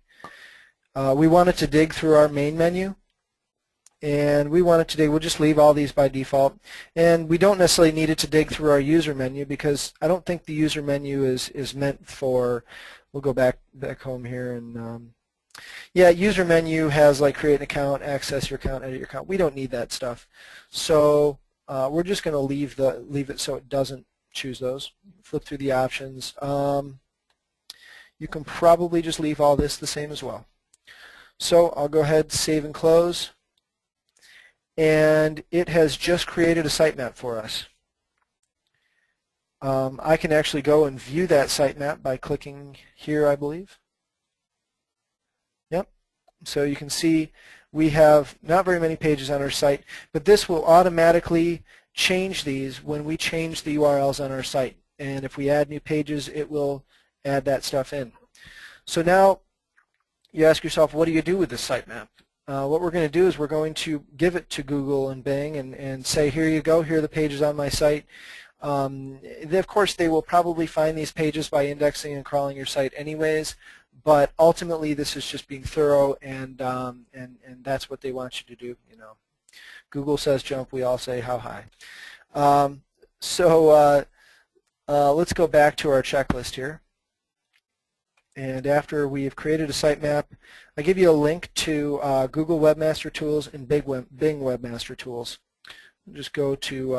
Speaker 2: We want it to dig through our main menu, and we want it to dig, we'll just leave all these by default. And we don't necessarily need it to dig through our user menu because I don't think the user menu is meant for, we'll go back home here and yeah, user menu has like create an account, access your account, edit your account. We don't need that stuff. So we're just going to leave it so it doesn't choose those. Flip through the options. You can probably just leave all this the same as well. So I'll go ahead, save and close. And it has just created a sitemap for us. I can actually go and view that sitemap by clicking here, I believe. Yep. So you can see we have not very many pages on our site, but this will automatically change these when we change the URLs on our site. And if we add new pages, it will add that stuff in. So now you ask yourself, what do you do with this sitemap? What we're going to do is we're going to give it to Google and Bing and say, here you go, here are the pages on my site. Of course, they will probably find these pages by indexing and crawling your site anyways, but ultimately this is just being thorough, and that's what they want you to do. You know, Google says jump, we all say how high. Let's go back to our checklist here. And after we've created a sitemap, I give you a link to Google Webmaster Tools and Bing Webmaster Tools. Just go to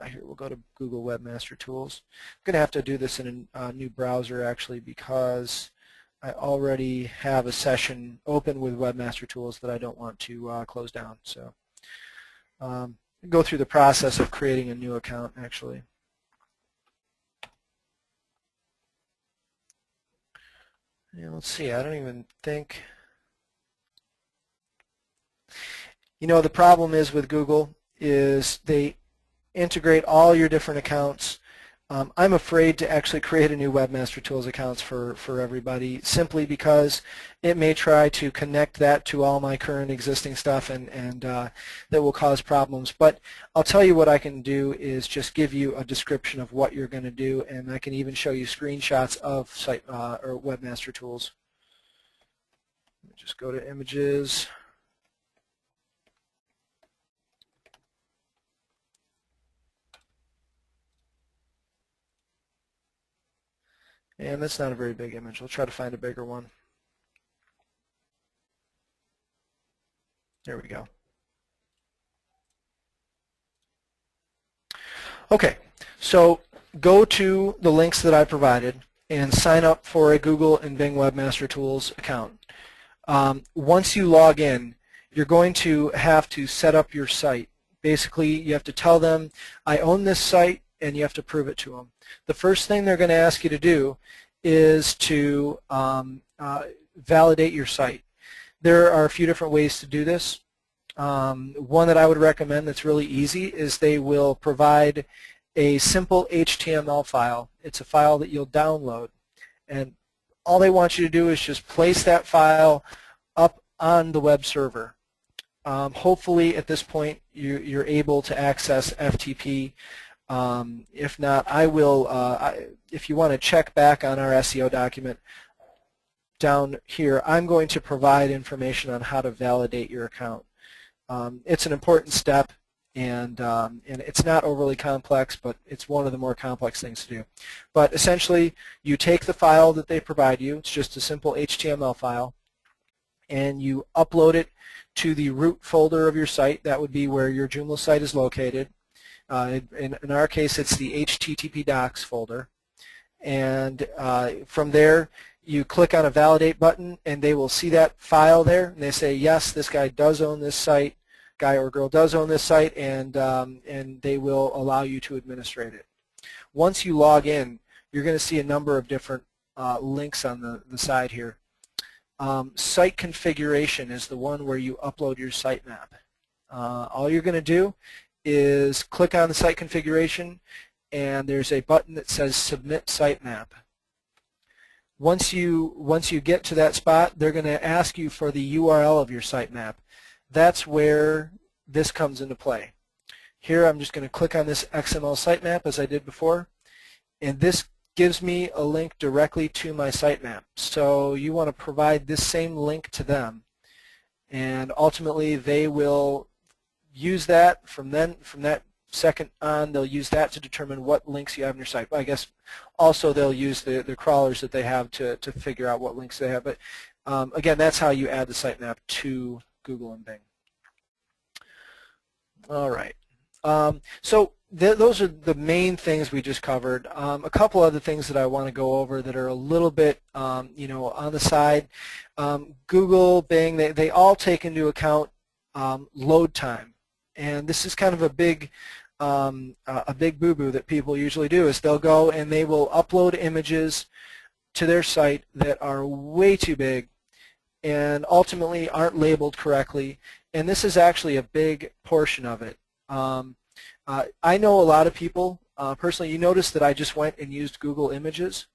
Speaker 2: here, we'll go to Google Webmaster Tools. I'm going to have to do this in a new browser actually because I already have a session open with Webmaster Tools that I don't want to close down. So go through the process of creating a new account actually. Yeah, let's see, I don't even think, you know, the problem is with Google is they integrate all your different accounts. I'm afraid to actually create a new Webmaster Tools accounts for everybody simply because it may try to connect that to all my current existing stuff and that will cause problems. But I'll tell you what I can do is just give you a description of what you're going to do, and I can even show you screenshots of site or Webmaster Tools. Let me just go to images. And that's not a very big image. I'll try to find a bigger one. There we go. Okay, so go to the links that I provided and sign up for a Google and Bing Webmaster Tools account. Once you log in, you're going to have to set up your site. Basically, you have to tell them, I own this site, and you have to prove it to them. The first thing they're going to ask you to do is to validate your site. There are a few different ways to do this. One that I would recommend that's really easy is they will provide a simple HTML file. It's a file that you'll download, and all they want you to do is just place that file up on the web server. Hopefully at this point you're able to access FTP. If not, I will, if you want to check back on our SEO document down here, I'm going to provide information on how to validate your account. It's an important step, and it's not overly complex, but it's one of the more complex things to do. But essentially, you take the file that they provide you, it's just a simple HTML file, and you upload it to the root folder of your site. That would be where your Joomla site is located. In our case, it's the HTTP docs folder. And from there, you click on a validate button, and they will see that file there, and they say, yes, this guy does own this site, guy or girl does own this site, and they will allow you to administrate it. Once you log in, you're going to see a number of different links on the side here. Site configuration is the one where you upload your sitemap. All you're going to do is click on the site configuration, and there's a button that says Submit Sitemap. Once you get to that spot, they're going to ask you for the URL of your sitemap. That's where this comes into play. Here I'm just going to click on this XML sitemap as I did before, and this gives me a link directly to my sitemap. So you want to provide this same link to them, and ultimately they will use that. From that second on, they'll use that to determine what links you have in your site. I guess also they'll use the crawlers that they have to figure out what links they have. But again, that's how you add the sitemap to Google and Bing. All right. So those are the main things we just covered. A couple other things that I want to go over that are a little bit, you know, on the side. Google, Bing, they all take into account load time, and this is kind of a big boo-boo that people usually do. Is they'll go and they will upload images to their site that are way too big and ultimately aren't labeled correctly, and this is actually a big portion of it. I know a lot of people, personally, you notice that I just went and used Google Images.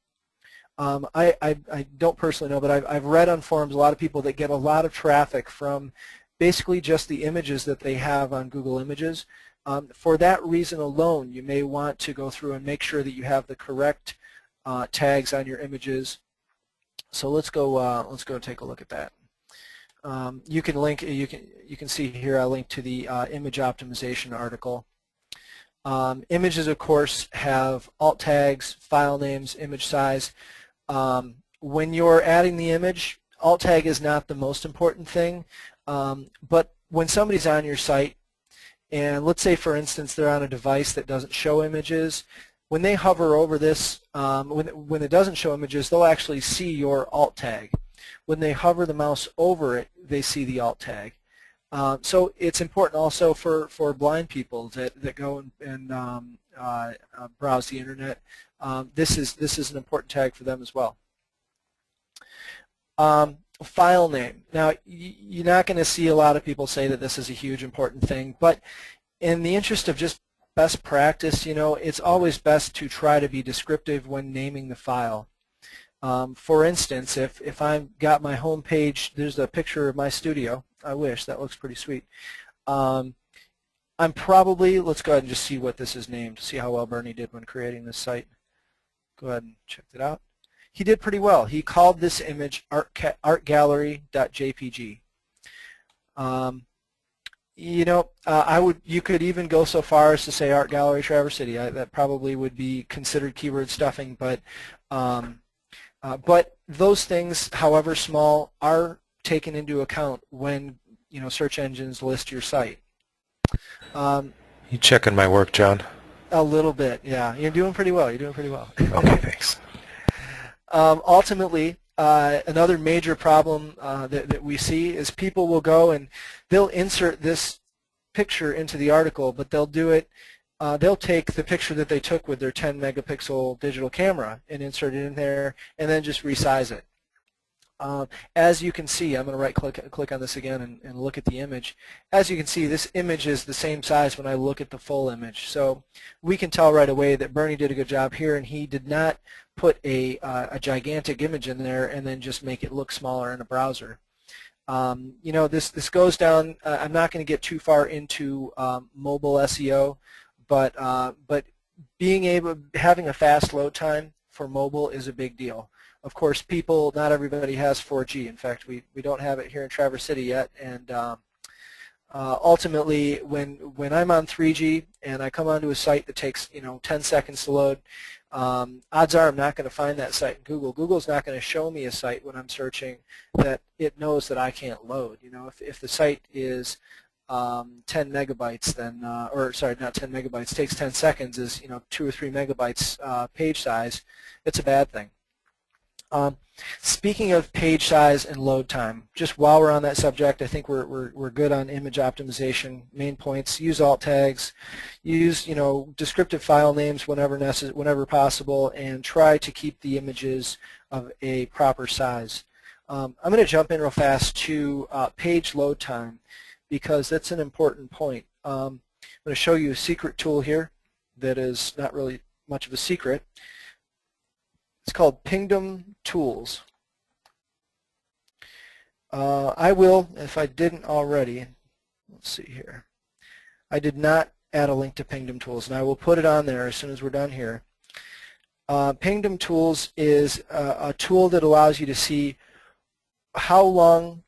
Speaker 2: I don't personally know, but I've read on forums a lot of people that get a lot of traffic from basically just the images that they have on Google Images. For that reason alone, you may want to go through and make sure that you have the correct tags on your images. So let's go and take a look at that. You can see here I linked to the image optimization article. Images, of course, have alt tags, file names, image size. When you're adding the image, alt tag is not the most important thing, but when somebody's on your site, and let's say, for instance, they're on a device that doesn't show images, when they hover over this, when it doesn't show images, they'll actually see your alt tag. When they hover the mouse over it, they see the alt tag. So it's important also for blind people that go and browse the internet. This is an important tag for them as well. File name. Now, you're not going to see a lot of people say that this is a huge important thing, but in the interest of just best practice, it's always best to try to be descriptive when naming the file. For instance, if I've got my home page, there's a picture of my studio. I wish. That looks pretty sweet. I'm probably, let's go ahead and just see what this is named, see how well Bernie did when creating this site. Go ahead and check it out. He did pretty well. He called this image artgallery.jpg. You could even go so far as to say Art Gallery Traverse City. That probably would be considered keyword stuffing, but those things, however small, are taken into account when search engines list your site.
Speaker 1: You checking my work, John?
Speaker 2: A little bit, yeah. You're doing pretty well. You're doing pretty well.
Speaker 1: Okay, thanks.
Speaker 2: Ultimately, another major problem that we see is people will go and they'll insert this picture into the article, but they'll do it. They'll take the picture that they took with their 10 megapixel digital camera and insert it in there, and then just resize it. As you can see, I'm going to click on this again and look at the image. As you can see, this image is the same size when I look at the full image. So we can tell right away that Bernie did a good job here, and he did not put a gigantic image in there and then just make it look smaller in a browser. This goes down. I'm not going to get too far into mobile SEO, but having a fast load time for mobile is a big deal. Of course, not everybody has 4G. In fact, we don't have it here in Traverse City yet. And ultimately, when I'm on 3G and I come onto a site that takes 10 seconds to load, odds are I'm not going to find that site in Google. Google's not going to show me a site when I'm searching that it knows that I can't load. If the site is 10 megabytes, then or sorry, not 10 megabytes, takes 10 seconds, is 2 or 3 megabytes page size, it's a bad thing. Speaking of page size and load time, just while we're on that subject, I think we're good on image optimization. Main points: use alt tags, use descriptive file names whenever possible, and try to keep the images of a proper size. I'm going to jump in real fast to page load time because that's an important point. I'm going to show you a secret tool here that is not really much of a secret. It's called Pingdom Tools. I will, if I didn't already, let's see here. I did not add a link to Pingdom Tools, and I will put it on there as soon as we're done here. Pingdom Tools is a tool that allows you to see how long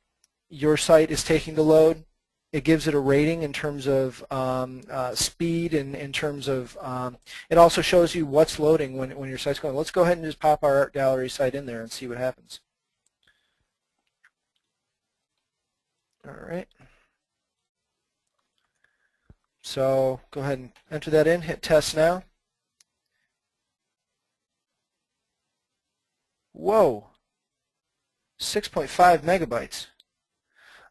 Speaker 2: your site is taking to load. It gives it a rating in terms of speed and in terms of, it also shows you what's loading when your site's going. Let's go ahead and just pop our art gallery site in there and see what happens. All right. So go ahead and enter that in, hit test now. Whoa, 6.5 megabytes.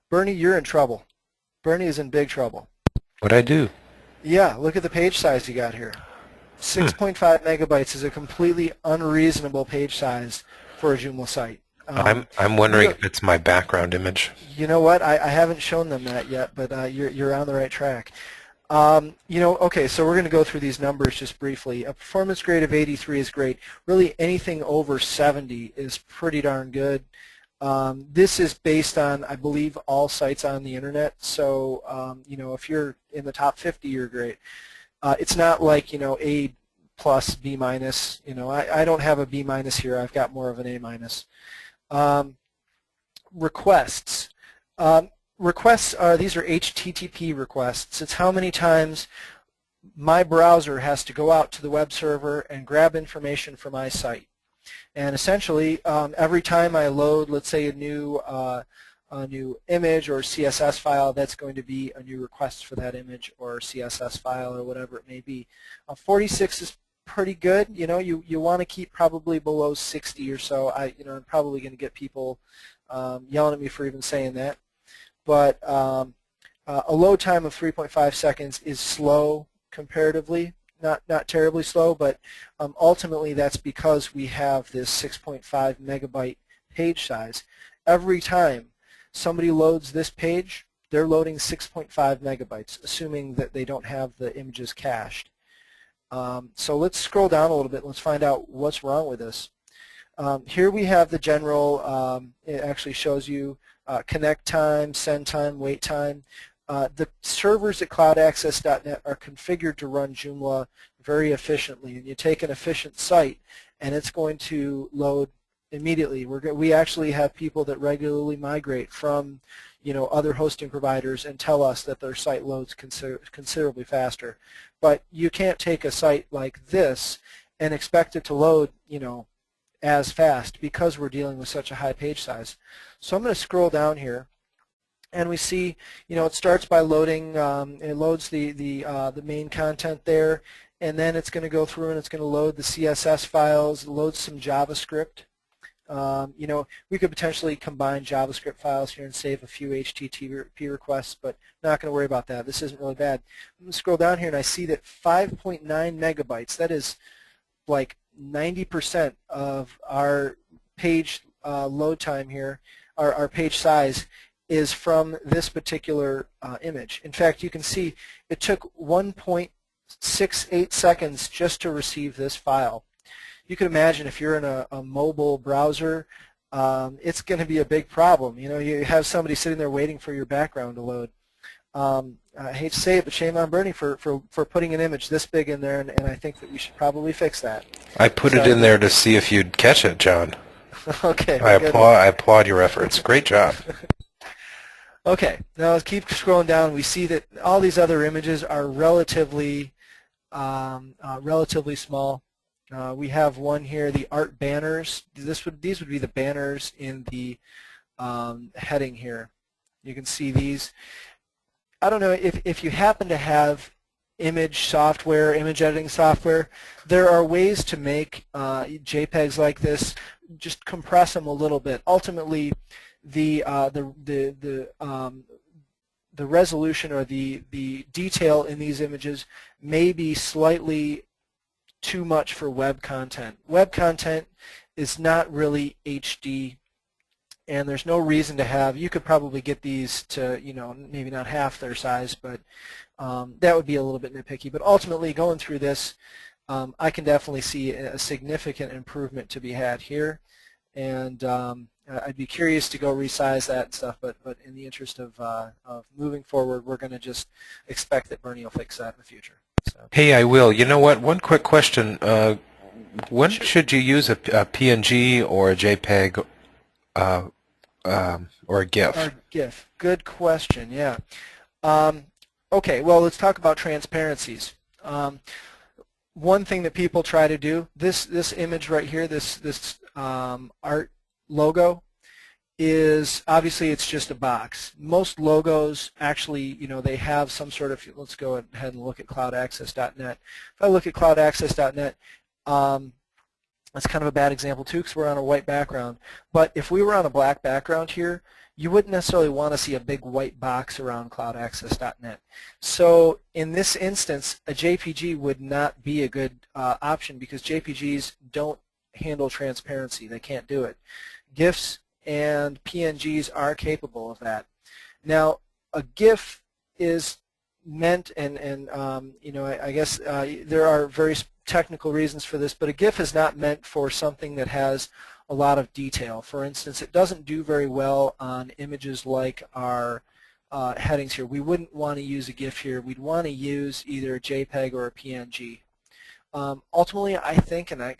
Speaker 2: Bernie, you're in trouble. Bernie is in big trouble.
Speaker 1: What'd I do?
Speaker 2: Yeah, look at the page size you got here. 6.5 megabytes is a completely unreasonable page size for a Joomla site.
Speaker 1: I'm wondering if it's my background image.
Speaker 2: You know what? I haven't shown them that yet, but you're on the right track. Okay, so we're going to go through these numbers just briefly. A performance grade of 83 is great. Really, anything over 70 is pretty darn good. This is based on, I believe, all sites on the internet. So, if you're in the top 50, you're great. It's not like, A plus, B minus. I don't have a B minus here. I've got more of an A minus. Requests. Requests these are HTTP requests. It's how many times my browser has to go out to the web server and grab information for my site. And essentially, every time I load, let's say, a new image or CSS file, that's going to be a new request for that image or CSS file or whatever it may be. 46 is pretty good. You want to keep probably below 60 or so. I'm probably going to get people yelling at me for even saying that. But a load time of 3.5 seconds is slow comparatively. Not terribly slow, but ultimately that's because we have this 6.5 megabyte page size. Every time somebody loads this page, they're loading 6.5 megabytes, assuming that they don't have the images cached. So let's scroll down a little bit and let's find out what's wrong with this. Here we have the general, it actually shows you connect time, send time, wait time. The servers at cloudaccess.net are configured to run Joomla very efficiently, and you take an efficient site and it's going to load immediately. We actually have people that regularly migrate from other hosting providers and tell us that their site loads considerably faster. But you can't take a site like this and expect it to load as fast because we're dealing with such a high page size. So I'm going to scroll down here, and we see it starts by loading. It loads the main content there, and then it's going to go through and it's going to load the CSS files, load some JavaScript. We could potentially combine JavaScript files here and save a few HTTP requests, but not going to worry about that. This isn't really bad. I'm going to scroll down here and I see that 5.9 megabytes, that is like 90% of our page load time here, our page size, is from this particular image. In fact, you can see it took 1.68 seconds just to receive this file. You can imagine if you're in a mobile browser, it's going to be a big problem. You have somebody sitting there waiting for your background to load. I hate to say it, but shame on Bernie for putting an image this big in there, and I think that we should probably fix that.
Speaker 1: I put it in there to see if you'd catch it, John.
Speaker 2: Okay.
Speaker 1: I applaud your efforts. Great job.
Speaker 2: Okay, now let's keep scrolling down. We see that all these other images are relatively small. We have one here, the art banners. These would be the banners in the heading here. You can see these. I don't know if you happen to have image software, image editing software, there are ways to make JPEGs like this, just compress them a little bit. Ultimately, the resolution or the detail in these images may be slightly too much for web content. Web content is not really HD, and there's no reason to have. You could probably get these to maybe not half their size, but that would be a little bit nitpicky. But ultimately, going through this, I can definitely see a significant improvement to be had here, and I'd be curious to go resize that and stuff, but in the interest of moving forward, we're going to just expect that Bernie will fix that in the future. So.
Speaker 1: Hey, I will. You know what? One quick question. When should you use a PNG or a JPEG or a GIF?
Speaker 2: Or GIF. Good question, yeah. Okay, well, let's talk about transparencies. One thing that people try to do, this image right here, this art logo, is obviously it's just a box. Most logos actually, they have some sort of, let's go ahead and look at cloudaccess.net. If I look at cloudaccess.net, that's kind of a bad example too because we're on a white background. But if we were on a black background here, you wouldn't necessarily want to see a big white box around cloudaccess.net. So in this instance, a JPG would not be a good option because JPGs don't handle transparency. They can't do it. GIFs and PNGs are capable of that. Now, a GIF is meant, and I guess there are very technical reasons for this, but a GIF is not meant for something that has a lot of detail. For instance, it doesn't do very well on images like our headings here. We wouldn't want to use a GIF here. We'd want to use either a JPEG or a PNG. Ultimately, I think, and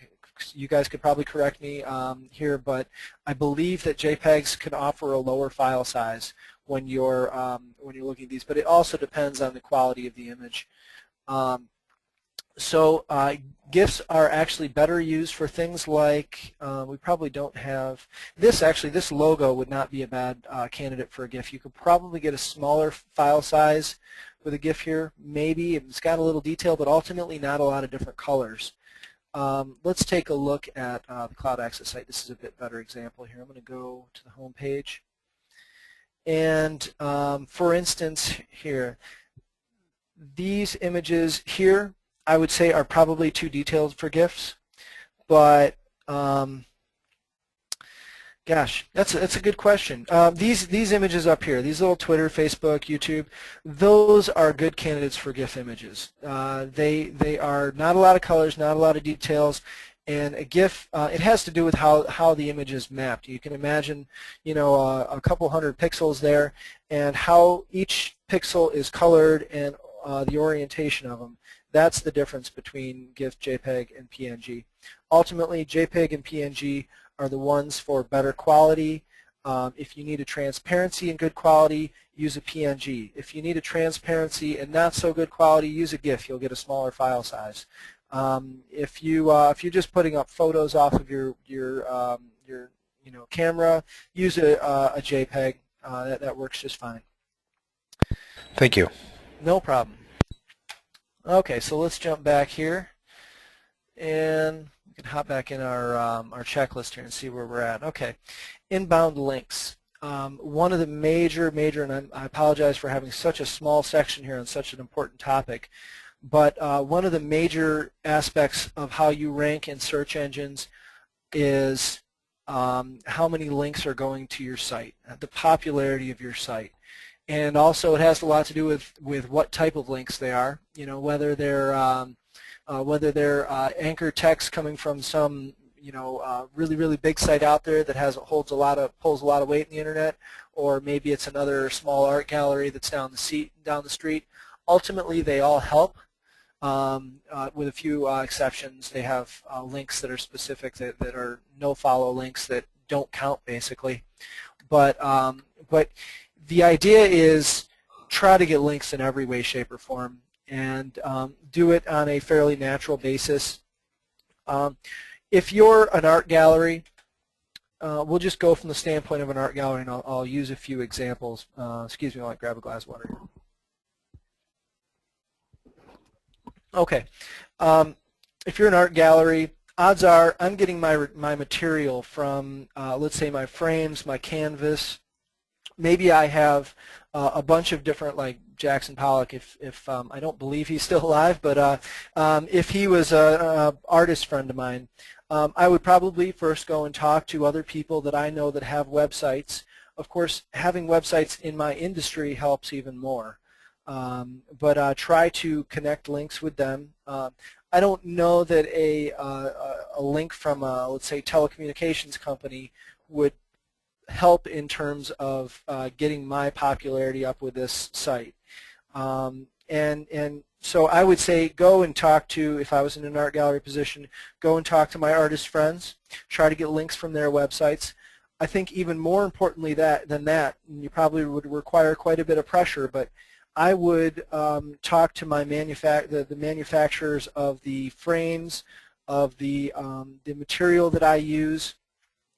Speaker 2: you guys could probably correct me here, but I believe that JPEGs can offer a lower file size when you're looking at these, but it also depends on the quality of the image. So GIFs are actually better used for things like, we probably don't have, this logo would not be a bad candidate for a GIF. You could probably get a smaller file size with a GIF here, maybe. It's got a little detail, but ultimately not a lot of different colors. Let's take a look at the Cloud Access site. This is a bit better example here. I'm going to go to the home page. And for instance here, these images here I would say are probably too detailed for GIFs, but Gosh, that's a good question. These images up here, these little Twitter, Facebook, YouTube, those are good candidates for GIF images. They are not a lot of colors, not a lot of details, and a GIF it has to do with how the image is mapped. You can imagine, you know, a couple hundred pixels there, and how each pixel is colored and the orientation of them. That's the difference between GIF, JPEG, and PNG. Ultimately, JPEG and PNG are the ones for better quality. If you need a transparency and good quality, use a PNG. If you need a transparency and not so good quality, use a GIF. You'll get a smaller file size. If you're just putting up photos off of your camera, use a JPEG. That works just fine.
Speaker 1: Thank you.
Speaker 2: No problem. Okay, so let's jump back here, and we can hop back in our checklist here and see where we're at. Okay, inbound links. One of the major, and I apologize for having such a small section here on such an important topic, but one of the major aspects of how you rank in search engines is how many links are going to your site, the popularity of your site. And also it has a lot to do with what type of links they are, you know, whether they're anchor text coming from some, you know, really big site out there that pulls a lot of weight in the internet, or maybe it's another small art gallery that's down the street. Ultimately, they all help, with a few exceptions. They have links that are specific that are no-follow links that don't count, basically. But the idea is try to get links in every way, shape, or form, and do it on a fairly natural basis. If you're an art gallery, we'll just go from the standpoint of an art gallery, and I'll use a few examples. Excuse me while I grab a glass of water here. Okay. If you're an art gallery, odds are I'm getting my material from, let's say, my frames, my canvas. Maybe I have a bunch of different, like Jackson Pollock, if I don't believe he's still alive, but if he was an artist friend of mine, I would probably first go and talk to other people that I know that have websites. Of course, having websites in my industry helps even more. But try to connect links with them. I don't know that a link from a, let's say, telecommunications company would help in terms of getting my popularity up with this site. And so I would say go and talk to, if I was in an art gallery position, go and talk to my artist friends, try to get links from their websites. I think even more importantly than that, and you probably would require quite a bit of pressure, but I would talk to my the manufacturers of the frames, of the material that I use,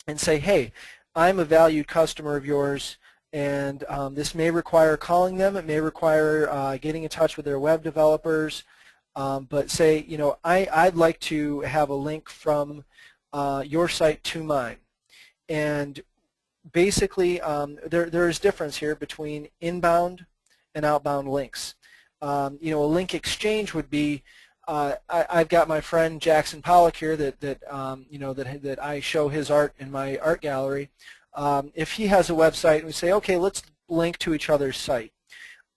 Speaker 2: and say, hey, I'm a valued customer of yours, and this may require calling them. It may require getting in touch with their web developers. But say, you know, I'd like to have a link from your site to mine. And basically, there is difference here between inbound and outbound links. You know, a link exchange would be, I've got my friend Jackson Pollock here that I show his art in my art gallery. If he has a website and we say, okay, let's link to each other's site.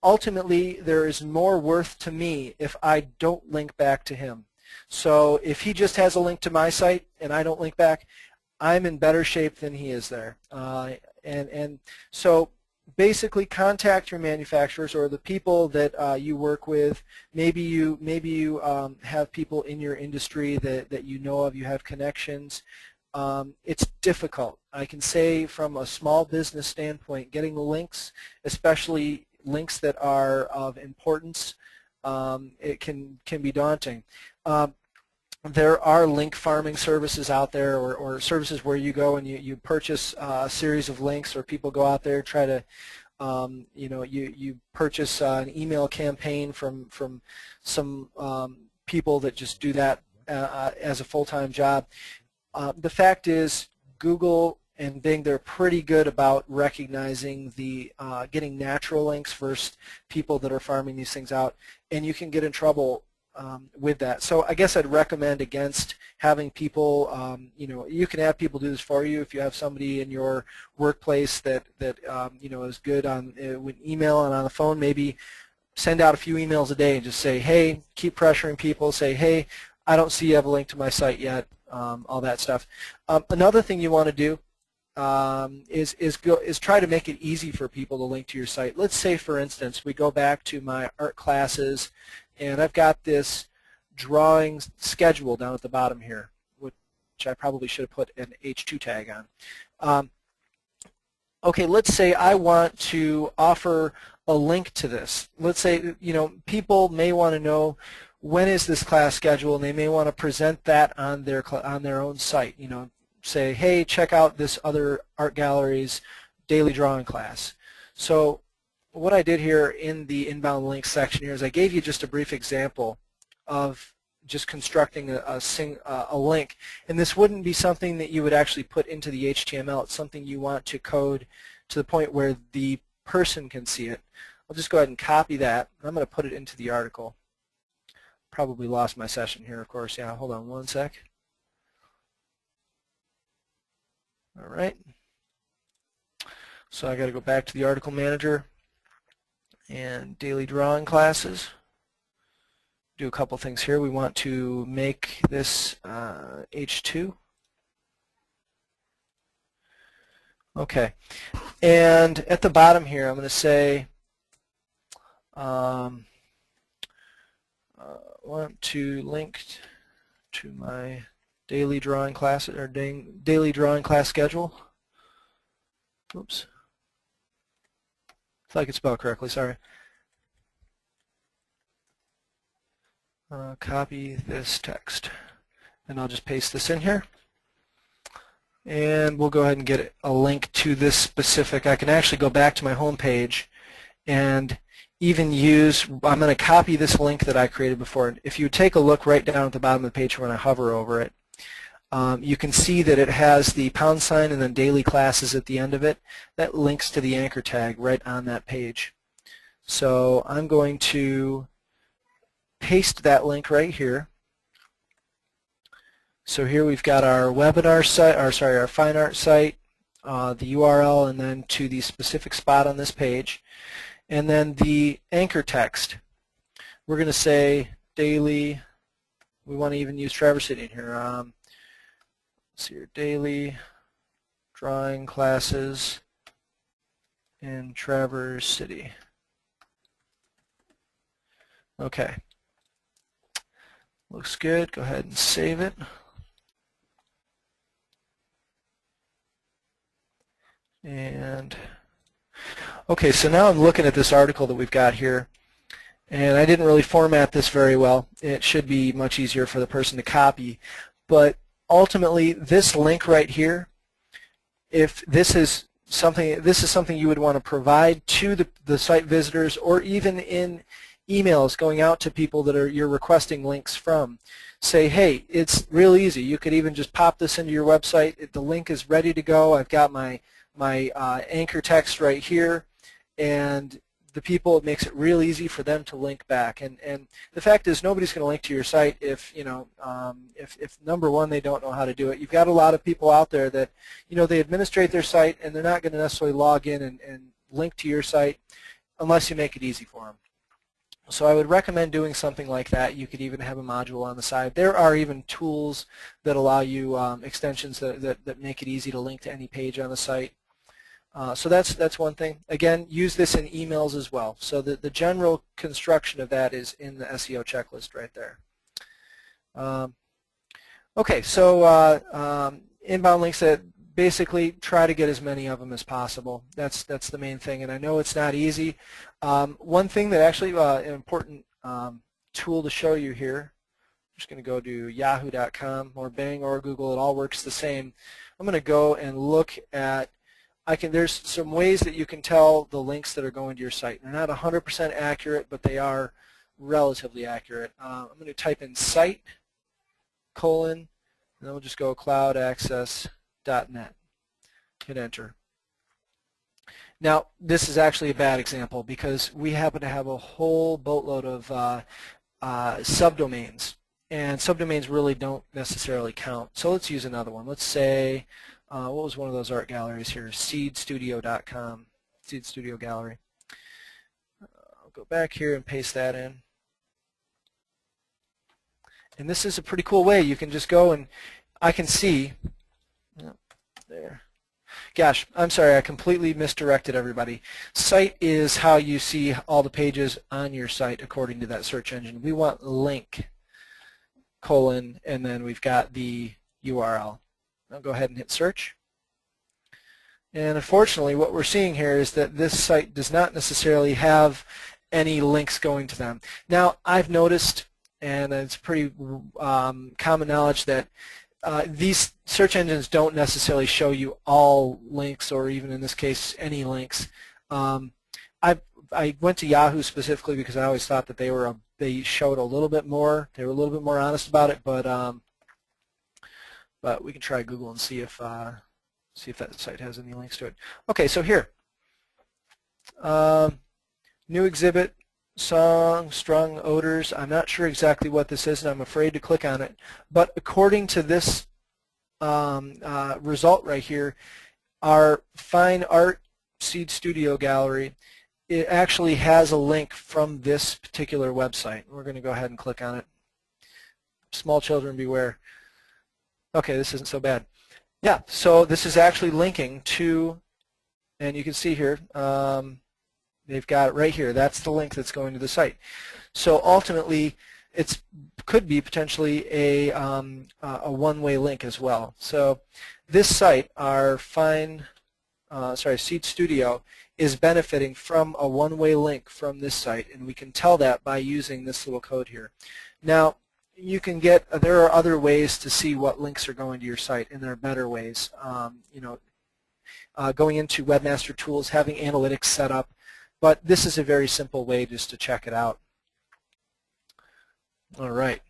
Speaker 2: Ultimately, there is more worth to me if I don't link back to him. So if he just has a link to my site and I don't link back, I'm in better shape than he is there. And so basically contact your manufacturers or the people that you work with. Maybe you have people in your industry that you know of, you have connections. It's difficult. I can say from a small business standpoint, getting the links, especially links that are of importance, it can be daunting. There are link farming services out there, or services where you go and you purchase a series of links, or people go out there try to, you purchase an email campaign from some people that just do that as a full-time job. The fact is, Google and Bing, they're pretty good about recognizing the getting natural links versus people that are farming these things out, and you can get in trouble with that. So I guess I'd recommend against having people, you can have people do this for you if you have somebody in your workplace that is good on with email and on the phone. Maybe send out a few emails a day and just say, hey, keep pressuring people, say, hey, I don't see you have a link to my site yet, all that stuff. Another thing you want to do is try to make it easy for people to link to your site. Let's say, for instance, we go back to my art classes, and I've got this drawing schedule down at the bottom here, which I probably should have put an H2 tag on. Okay, let's say I want to offer a link to this. Let's say, people may want to know when is this class scheduled, and they may want to present that on their own site. Say, hey, check out this other art gallery's daily drawing class. So what I did here in the inbound links section here is I gave you just a brief example of just constructing a link. And this wouldn't be something that you would actually put into the HTML. It's something you want to code to the point where the person can see it. I'll just go ahead and copy that. I'm going to put it into the article. Probably lost my session here, of course. Yeah, hold on one sec. All right. So I got to go back to the article manager and daily drawing classes. Do a couple things here. We want to make this H2. Okay. And at the bottom here, I'm going to say want to link to my daily drawing class or daily drawing class schedule. Oops. If I could spell correctly, sorry. Copy this text, and I'll just paste this in here. And we'll go ahead and get a link to this specific. I can actually go back to my home page and even use, I'm going to copy this link that I created before. If you take a look right down at the bottom of the page when I hover over it, you can see that it has the pound sign and then daily classes at the end of it. That links to the anchor tag right on that page. So I'm going to paste that link right here. So here we've got our webinar site, our fine art site, the URL, and then to the specific spot on this page. And then the anchor text, we're going to say daily, we want to even use Traverse City in here. Let's see here, daily drawing classes in Traverse City. Okay. Looks good. Go ahead and save it. And okay, so now I'm looking at this article that we've got here, and I didn't really format this very well. It should be much easier for the person to copy, but ultimately this link right here, if this is something you would want to provide to the site visitors, or even in emails going out to people that you're requesting links from. Say, hey, it's real easy. You could even just pop this into your website. The link is ready to go. I've got my anchor text right here, and the people, it makes it real easy for them to link back. And the fact is, nobody's going to link to your site if if number one, they don't know how to do it. You've got a lot of people out there that they administrate their site, and they're not going to necessarily log in and link to your site unless you make it easy for them. So I would recommend doing something like that. You could even have a module on the side. There are even tools that allow you extensions that make it easy to link to any page on the site. So that's one thing. Again, use this in emails as well. So the general construction of that is in the SEO checklist right there. Okay, so inbound links, that basically try to get as many of them as possible. That's the main thing, and I know it's not easy. One thing that actually an important tool to show you here, I'm just going to go to yahoo.com or Bing or Google. It all works the same. I'm going to go and look at, there's some ways that you can tell the links that are going to your site. They're not 100% accurate, but they are relatively accurate. I'm going to type in site, and then we'll just go cloudaccess.net. Hit enter. Now, this is actually a bad example because we happen to have a whole boatload of subdomains, and subdomains really don't necessarily count. So let's use another one. Let's say, what was one of those art galleries here? Seedstudio.com, Seed Studio Gallery. I'll go back here and paste that in. And this is a pretty cool way. You can just go and I can see, there. Gosh, I'm sorry, I completely misdirected everybody. Site is how you see all the pages on your site according to that search engine. We want link, colon, and then we've got the URL. I'll go ahead and hit search. And unfortunately, what we're seeing here is that this site does not necessarily have any links going to them. Now, I've noticed, and it's pretty common knowledge, that these search engines don't necessarily show you all links, or even in this case any links. I went to Yahoo specifically because I always thought that they showed a little bit more. They were a little bit more honest about it, but we can try Google and see if that site has any links to it. Okay, so here, new exhibit. Song, strung odors. I'm not sure exactly what this is, and I'm afraid to click on it. But according to this result right here, our Fine Art Seed Studio Gallery, it actually has a link from this particular website. We're going to go ahead and click on it. Small children beware. Okay, this isn't so bad. Yeah, so this is actually linking to, and you can see here, they've got it right here. That's the link that's going to the site. So ultimately, it could be potentially a one-way link as well. So this site, our Seed Studio, is benefiting from a one-way link from this site, and we can tell that by using this little code here. Now, you can there are other ways to see what links are going to your site, and there are better ways. Going into Webmaster Tools, having analytics set up. But this is a very simple way just to check it out. All right.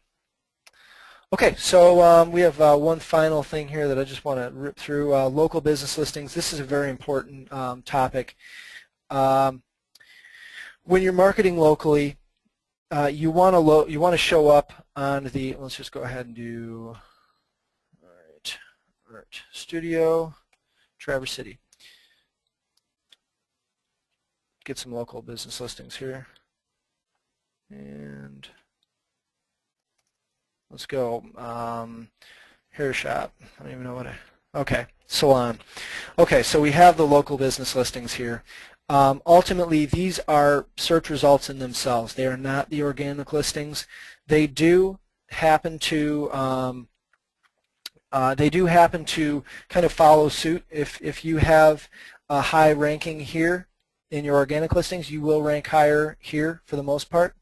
Speaker 2: Okay, so we have one final thing here that I just want to rip through. Local business listings. This is a very important topic. When you're marketing locally, you want to show up on the. Let's just go ahead and do. All right, Art Studio, Traverse City. Get some local business listings here, and let's go hair shop. I don't even know what okay, salon. Okay, so we have the local business listings here. Ultimately, these are search results in themselves. They are not the organic listings. They do happen to kind of follow suit. If you have a high ranking here in your organic listings, you will rank higher here for the most part.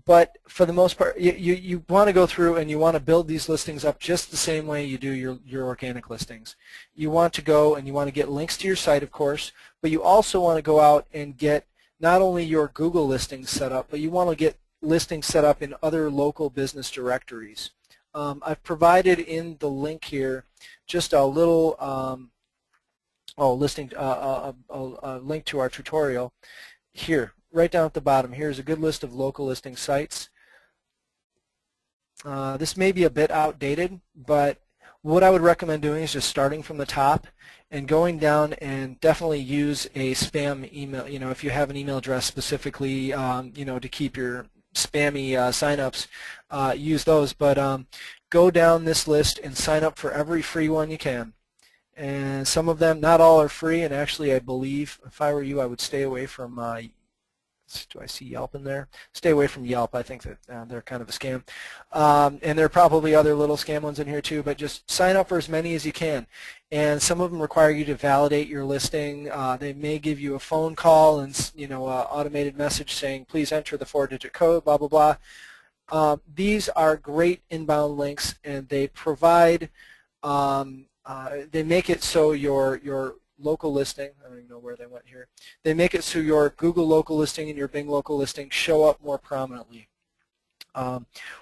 Speaker 2: But for the most part, you want to go through and you want to build these listings up just the same way you do your organic listings. You want to go and you want to get links to your site, of course, but you also want to go out and get not only your Google listings set up, but you want to get listings set up in other local business directories. I've provided in the link here just a little a link to our tutorial here, right down at the bottom. Here's a good list of local listing sites. This may be a bit outdated, but what I would recommend doing is just starting from the top and going down, and definitely use a spam email. If you have an email address specifically, to keep your spammy signups, use those. But go down this list and sign up for every free one you can. And some of them, not all are free, and actually I believe, if I were you, I would stay away from, do I see Yelp in there? Stay away from Yelp. I think that they're kind of a scam. And there are probably other little scam ones in here too, but just sign up for as many as you can. And some of them require you to validate your listing. They may give you a phone call and automated message saying, please enter the 4-digit code, blah, blah, blah. These are great inbound links, and they provide they make it so your local listing, I don't even know where they went here, they make it so your Google local listing and your Bing local listing show up more prominently.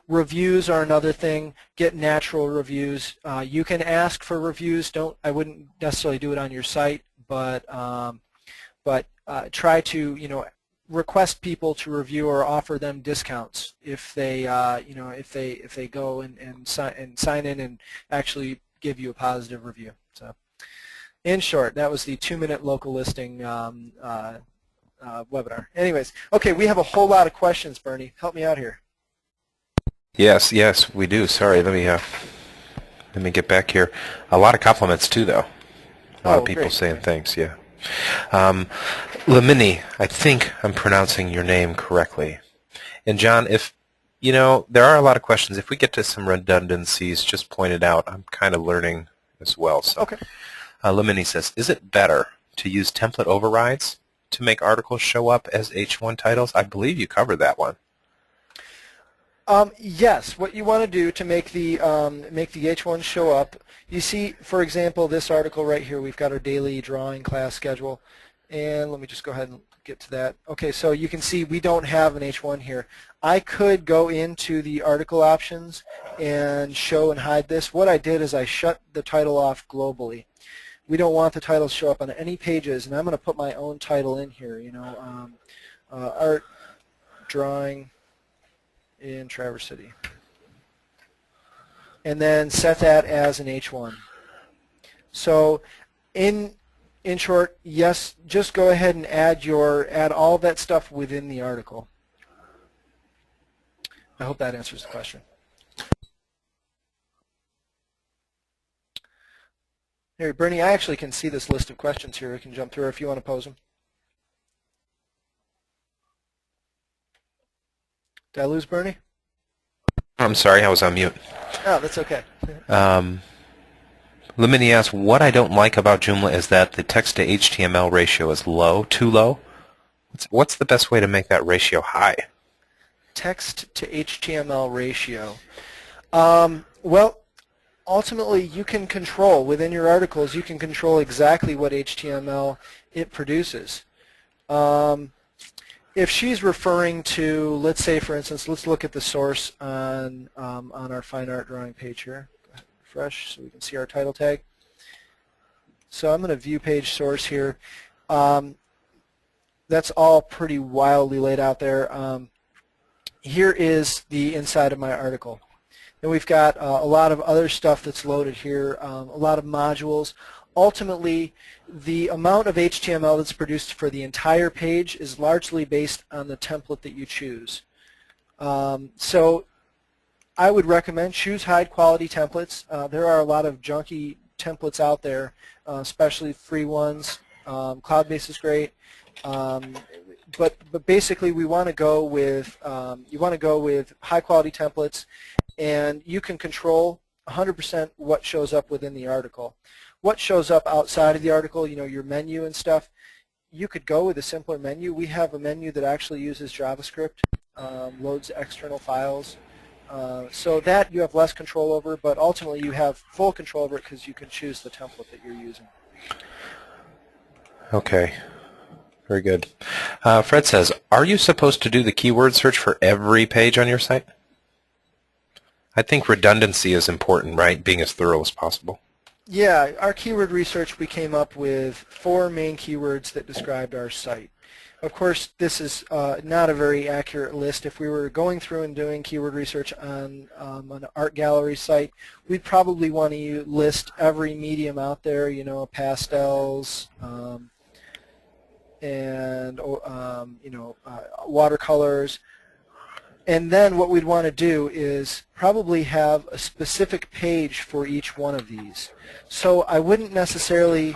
Speaker 2: Reviews are another thing. Get natural reviews. You can ask for reviews. I wouldn't necessarily do it on your site, but try to request people to review or offer them discounts if they if they go and sign in and actually give you a positive review. So, in short, that was the 2-minute local listing webinar. Anyways, okay, we have a whole lot of questions, Bernie. Help me out here.
Speaker 1: Yes, we do. Sorry, let me get back here. A lot of compliments too, though. A lot of people saying thanks. Yeah. Lamini, I think I'm pronouncing your name correctly. And John, if there are a lot of questions. If we get to some redundancies, just point it out. I'm kind of learning as well. So,
Speaker 2: okay.
Speaker 1: Lamini says, is it better to use template overrides to make articles show up as H1 titles? I believe you covered that one.
Speaker 2: Yes, what you want to do to make the H1 show up, you see, for example, this article right here, we've got our daily drawing class schedule, and let me just go ahead and get to that. Okay, so you can see we don't have an H1 here. I could go into the article options and show and hide this. What I did is I shut the title off globally. We don't want the title to show up on any pages, and I'm going to put my own title in here, art, drawing, in Traverse City, and then set that as an H1. So in short, yes, just go ahead and add all that stuff within the article. I hope that answers the question. Here, Bernie, I actually can see this list of questions here. I can jump through if you want to pose them. Did I lose Bernie?
Speaker 1: I'm sorry, I was on mute.
Speaker 2: Oh, that's okay.
Speaker 1: Lamini asks, what I don't like about Joomla is that the text to HTML ratio is too low. What's the best way to make that ratio high?
Speaker 2: Text to HTML ratio. Well, ultimately, you can control, within your articles, you can control exactly what HTML it produces. If she's referring to, let's say, for instance, let's look at the source on our fine art drawing page here. Refresh so we can see our title tag. So I'm going to view page source here. That's all pretty wildly laid out there. Here is the inside of my article. Then we've got a lot of other stuff that's loaded here, a lot of modules. Ultimately, the amount of HTML that's produced for the entire page is largely based on the template that you choose. So I would recommend choose high quality templates. There are a lot of junky templates out there, especially free ones. Cloud-based is great, but basically we want to go with high quality templates, and you can control 100% what shows up within the article. What shows up outside of the article, your menu and stuff, you could go with a simpler menu. We have a menu that actually uses JavaScript, loads external files, so that you have less control over, but ultimately you have full control over it because you can choose the template that you're using.
Speaker 1: Okay, very good. Fred says, are you supposed to do the keyword search for every page on your site? I think redundancy is important, right? Being as thorough as possible.
Speaker 2: Yeah, our keyword research, we came up with 4 main keywords that described our site. Of course, this is not a very accurate list. If we were going through and doing keyword research on an art gallery site, we'd probably want to list every medium out there, pastels, and watercolors. And then what we'd want to do is probably have a specific page for each one of these. So I wouldn't necessarily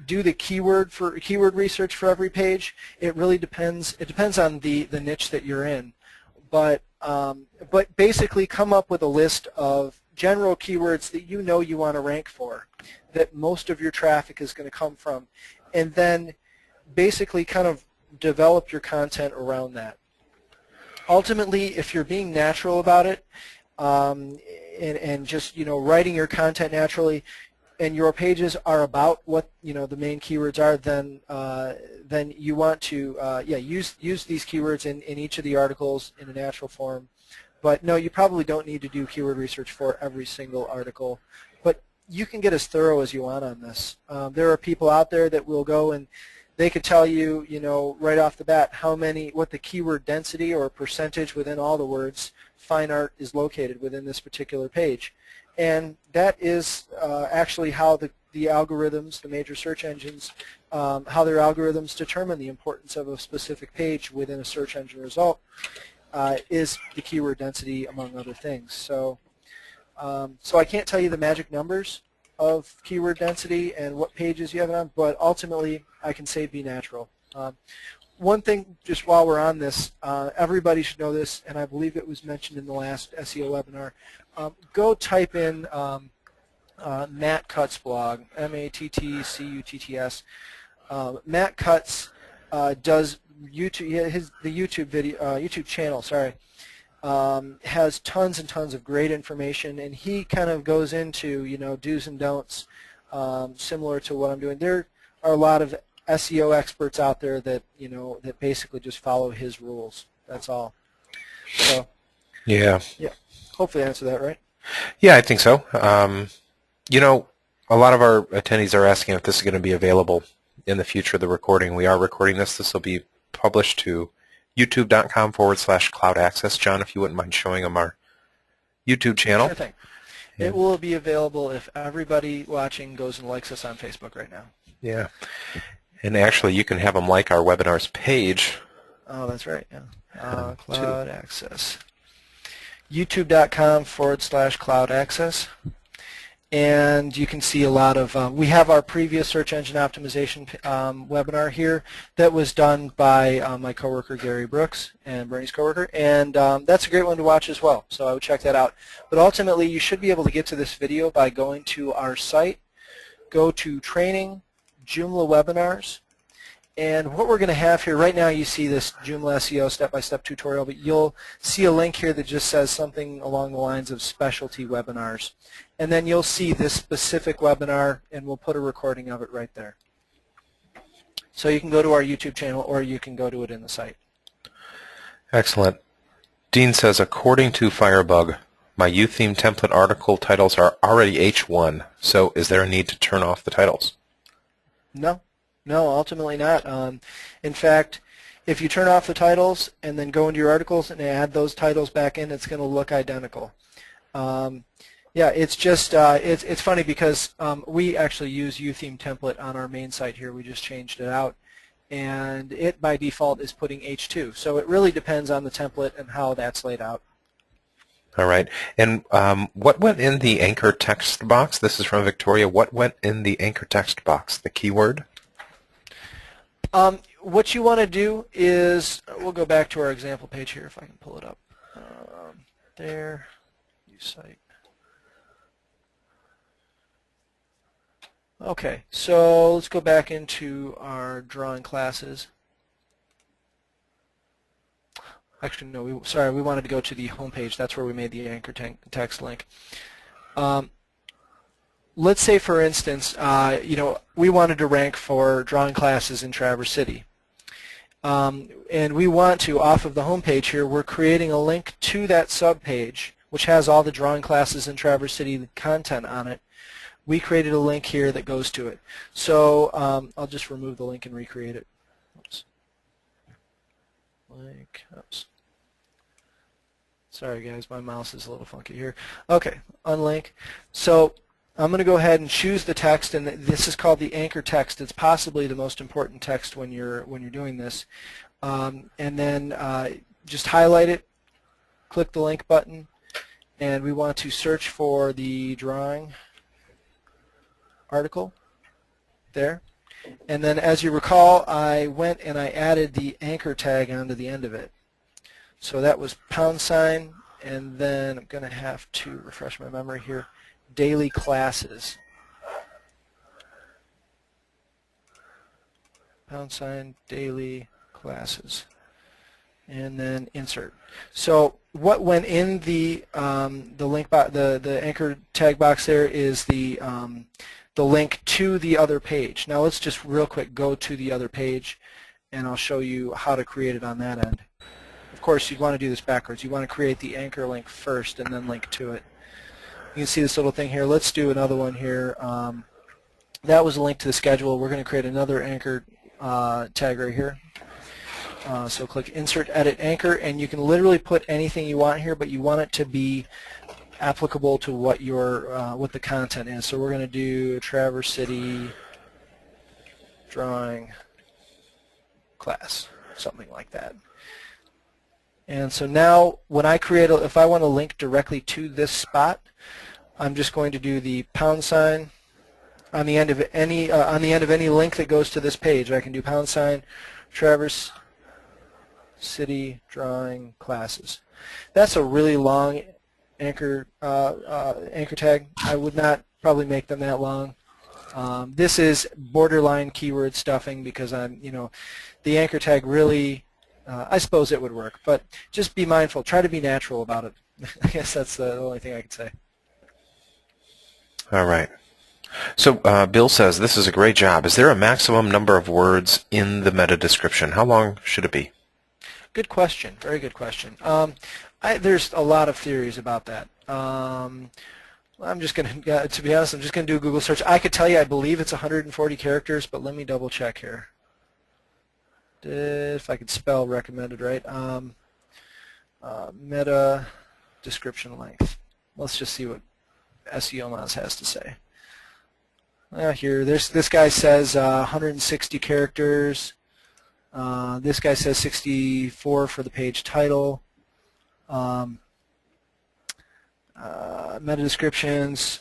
Speaker 2: do the keyword research for every page. It really depends. It depends on the niche that you're in. But basically come up with a list of general keywords that you want to rank for, that most of your traffic is going to come from, and then basically kind of develop your content around that. Ultimately, if you're being natural about it and just writing your content naturally, and your pages are about what the main keywords are, then you want to use these keywords in each of the articles in a natural form. But no, you probably don't need to do keyword research for every single article. But you can get as thorough as you want on this. There are people out there that will go and they could tell you, right off the bat what the keyword density or percentage within all the words fine art is located within this particular page. And that is actually how the algorithms, the major search engines, how their algorithms determine the importance of a specific page within a search engine result is the keyword density, among other things. So I can't tell you the magic numbers of keyword density and what pages you have it on, but ultimately I can say be natural. One thing, just while we're on this, everybody should know this, and I believe it was mentioned in the last SEO webinar. Go type in Matt Cutts blog, MATTCUTTS. Matt Cutts does YouTube. The YouTube video, YouTube channel, sorry, has tons and tons of great information, and he kind of goes into do's and don'ts, similar to what I'm doing. There are a lot of SEO experts out there that that basically just follow his rules. That's all. So
Speaker 1: Yeah.
Speaker 2: Hopefully I answered that right.
Speaker 1: Yeah, I think so. A lot of our attendees are asking if this is going to be available in the future, the recording. We are recording this. This will be published to youtube.com/cloud access. John, if you wouldn't mind showing them our YouTube channel.
Speaker 2: Sure thing. Yeah. It will be available if everybody watching goes and likes us on Facebook right now.
Speaker 1: Yeah. And actually, you can have them like our webinars page.
Speaker 2: Oh, that's right. Yeah. Cloud access. youtube.com/cloud access. And you can see a lot of, we have our previous search engine optimization webinar here that was done by my coworker Gary Brooks and Bernie's coworker, and that's a great one to watch as well, so I would check that out. But ultimately, you should be able to get to this video by going to our site, go to Training, Joomla Webinars, and what we're going to have here, right now you see this Joomla SEO step-by-step tutorial, but you'll see a link here that just says something along the lines of specialty webinars. And then you'll see this specific webinar, and we'll put a recording of it right there. So you can go to our YouTube channel, or you can go to it in the site.
Speaker 1: Excellent. Dean says, according to Firebug, my UTheme template article titles are already H1, so is there a need to turn off the titles?
Speaker 2: No, ultimately not. In fact, if you turn off the titles and then go into your articles and add those titles back in, it's going to look identical. Yeah, it's just it's funny because we actually use UTheme template on our main site here. We just changed it out, and it by default is putting H2. So it really depends on the template and how that's laid out.
Speaker 1: All right. And what went in the anchor text box? This is from Victoria. What went in the anchor text box? The keyword?
Speaker 2: What you want to do is, we'll go back to our example page here if I can pull it up. There, new site. Okay, so let's go back into our drawing classes. Actually, no, we wanted to go to the home page. That's where we made the anchor text link. Let's say, for instance, we wanted to rank for drawing classes in Traverse City. And we want to, off of the home page here, we're creating a link to that subpage, which has all the drawing classes in Traverse City content on it. We created a link here that goes to it. So I'll just remove the link and recreate it. Oops. Link. Oops. Sorry, guys, my mouse is a little funky here. Okay, unlink. So I'm going to go ahead and choose the text, and this is called the anchor text. It's possibly the most important text when you're doing this. And then just highlight it, click the link button, and we want to search for the drawing article there. And then, as you recall, I went and I added the anchor tag onto the end of it. So that was #, and then I'm going to have to refresh my memory here. Daily classes. # daily classes. And then insert. So what went in the link the anchor tag box there is the link to the other page. Now let's just real quick go to the other page, and I'll show you how to create it on that end. Of course, you'd want to do this backwards. You want to create the anchor link first and then link to it. You can see this little thing here. Let's do another one here. That was a link to the schedule. We're going to create another anchor tag right here. So click Insert, Edit, Anchor, and you can literally put anything you want here, but you want it to be applicable to what what the content is. So we're going to do Traverse City drawing class, something like that. And so now when I if I want to link directly to this spot, I'm just going to do the # on the end of any link that goes to this page. I can do # Traverse City drawing classes. That's a really long anchor tag. I would not probably make them that long. This is borderline keyword stuffing because the anchor tag really, I suppose it would work, but just be mindful. Try to be natural about it. I guess that's the only thing I can say.
Speaker 1: All right. So Bill says, this is a great job. Is there a maximum number of words in the meta description? How long should it be?
Speaker 2: Good question. Very good question. There's a lot of theories about that. I'm just going to be honest, I'm just going to do a Google search. I could tell you I believe it's 140 characters, but let me double check here. If I could spell recommended right. Meta description length. Let's just see what SEO Moz has to say. Here, this guy says 160 characters. This guy says 64 for the page title. Meta descriptions,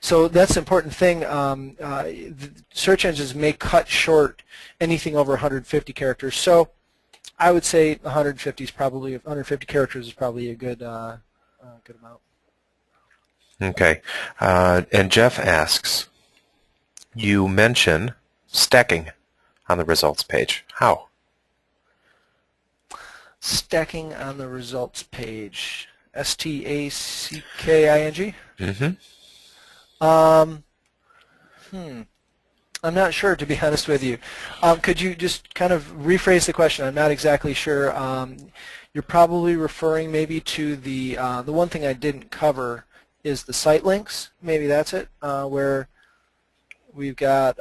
Speaker 2: so that's the important thing. The search engines may cut short anything over 150 characters. So I would say 150 characters is probably a good good amount.
Speaker 1: Okay. And Jeff asks, you mention stacking on the results page. How?
Speaker 2: Stacking on the results page. S-T-A-C-K-I-N-G?
Speaker 1: Mm-hmm.
Speaker 2: I'm not sure, to be honest with you. Could you just kind of rephrase the question? I'm not exactly sure. You're probably referring maybe to the one thing I didn't cover is the site links. Maybe that's it, where we've got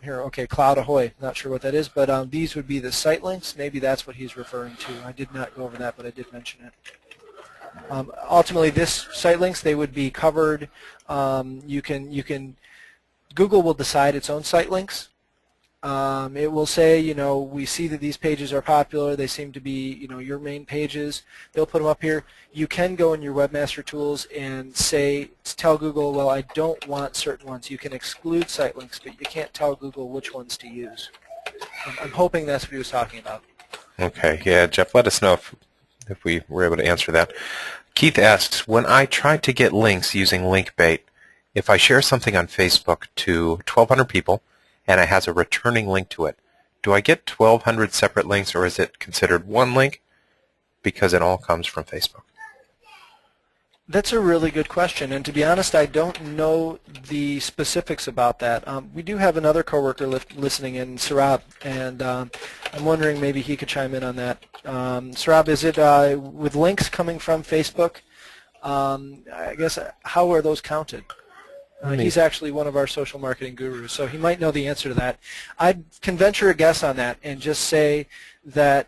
Speaker 2: here, okay, Cloud Ahoy. Not sure what that is, but these would be the site links. Maybe that's what he's referring to. I did not go over that, but I did mention it. Ultimately, this site links, they would be covered. Google will decide its own site links. It will say, we see that these pages are popular. They seem to be, your main pages. They'll put them up here. You can go in your Webmaster Tools and tell Google, well, I don't want certain ones. You can exclude site links, but you can't tell Google which ones to use. I'm hoping that's what he was talking about.
Speaker 1: Okay. Yeah, Jeff, let us know if we were able to answer that. Keith asks, when I try to get links using LinkBait, if I share something on Facebook to 1,200 people and it has a returning link to it, do I get 1,200 separate links, or is it considered one link because it all comes from Facebook?
Speaker 2: That's a really good question, and to be honest, I don't know the specifics about that. We do have another coworker listening in, Sarab, and I'm wondering maybe he could chime in on that. Sarab, is it with links coming from Facebook? I guess, how are those counted? He's actually one of our social marketing gurus, so he might know the answer to that. I can venture a guess on that and just say that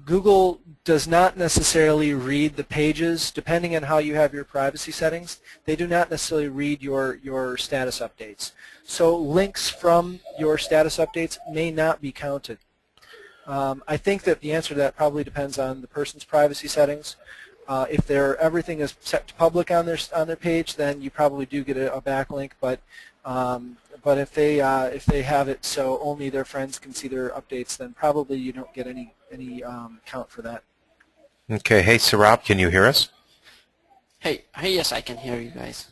Speaker 2: Google does not necessarily read the pages, depending on how you have your privacy settings. They do not necessarily read your status updates. So links from your status updates may not be counted. I think that the answer to that probably depends on the person's privacy settings. If everything is set to public on their page, then you probably do get a backlink. But if they have it so only their friends can see their updates, then probably you don't get any count for that.
Speaker 1: Okay. Hey, Sarab, can you hear us?
Speaker 3: Hey, yes, I can hear you guys.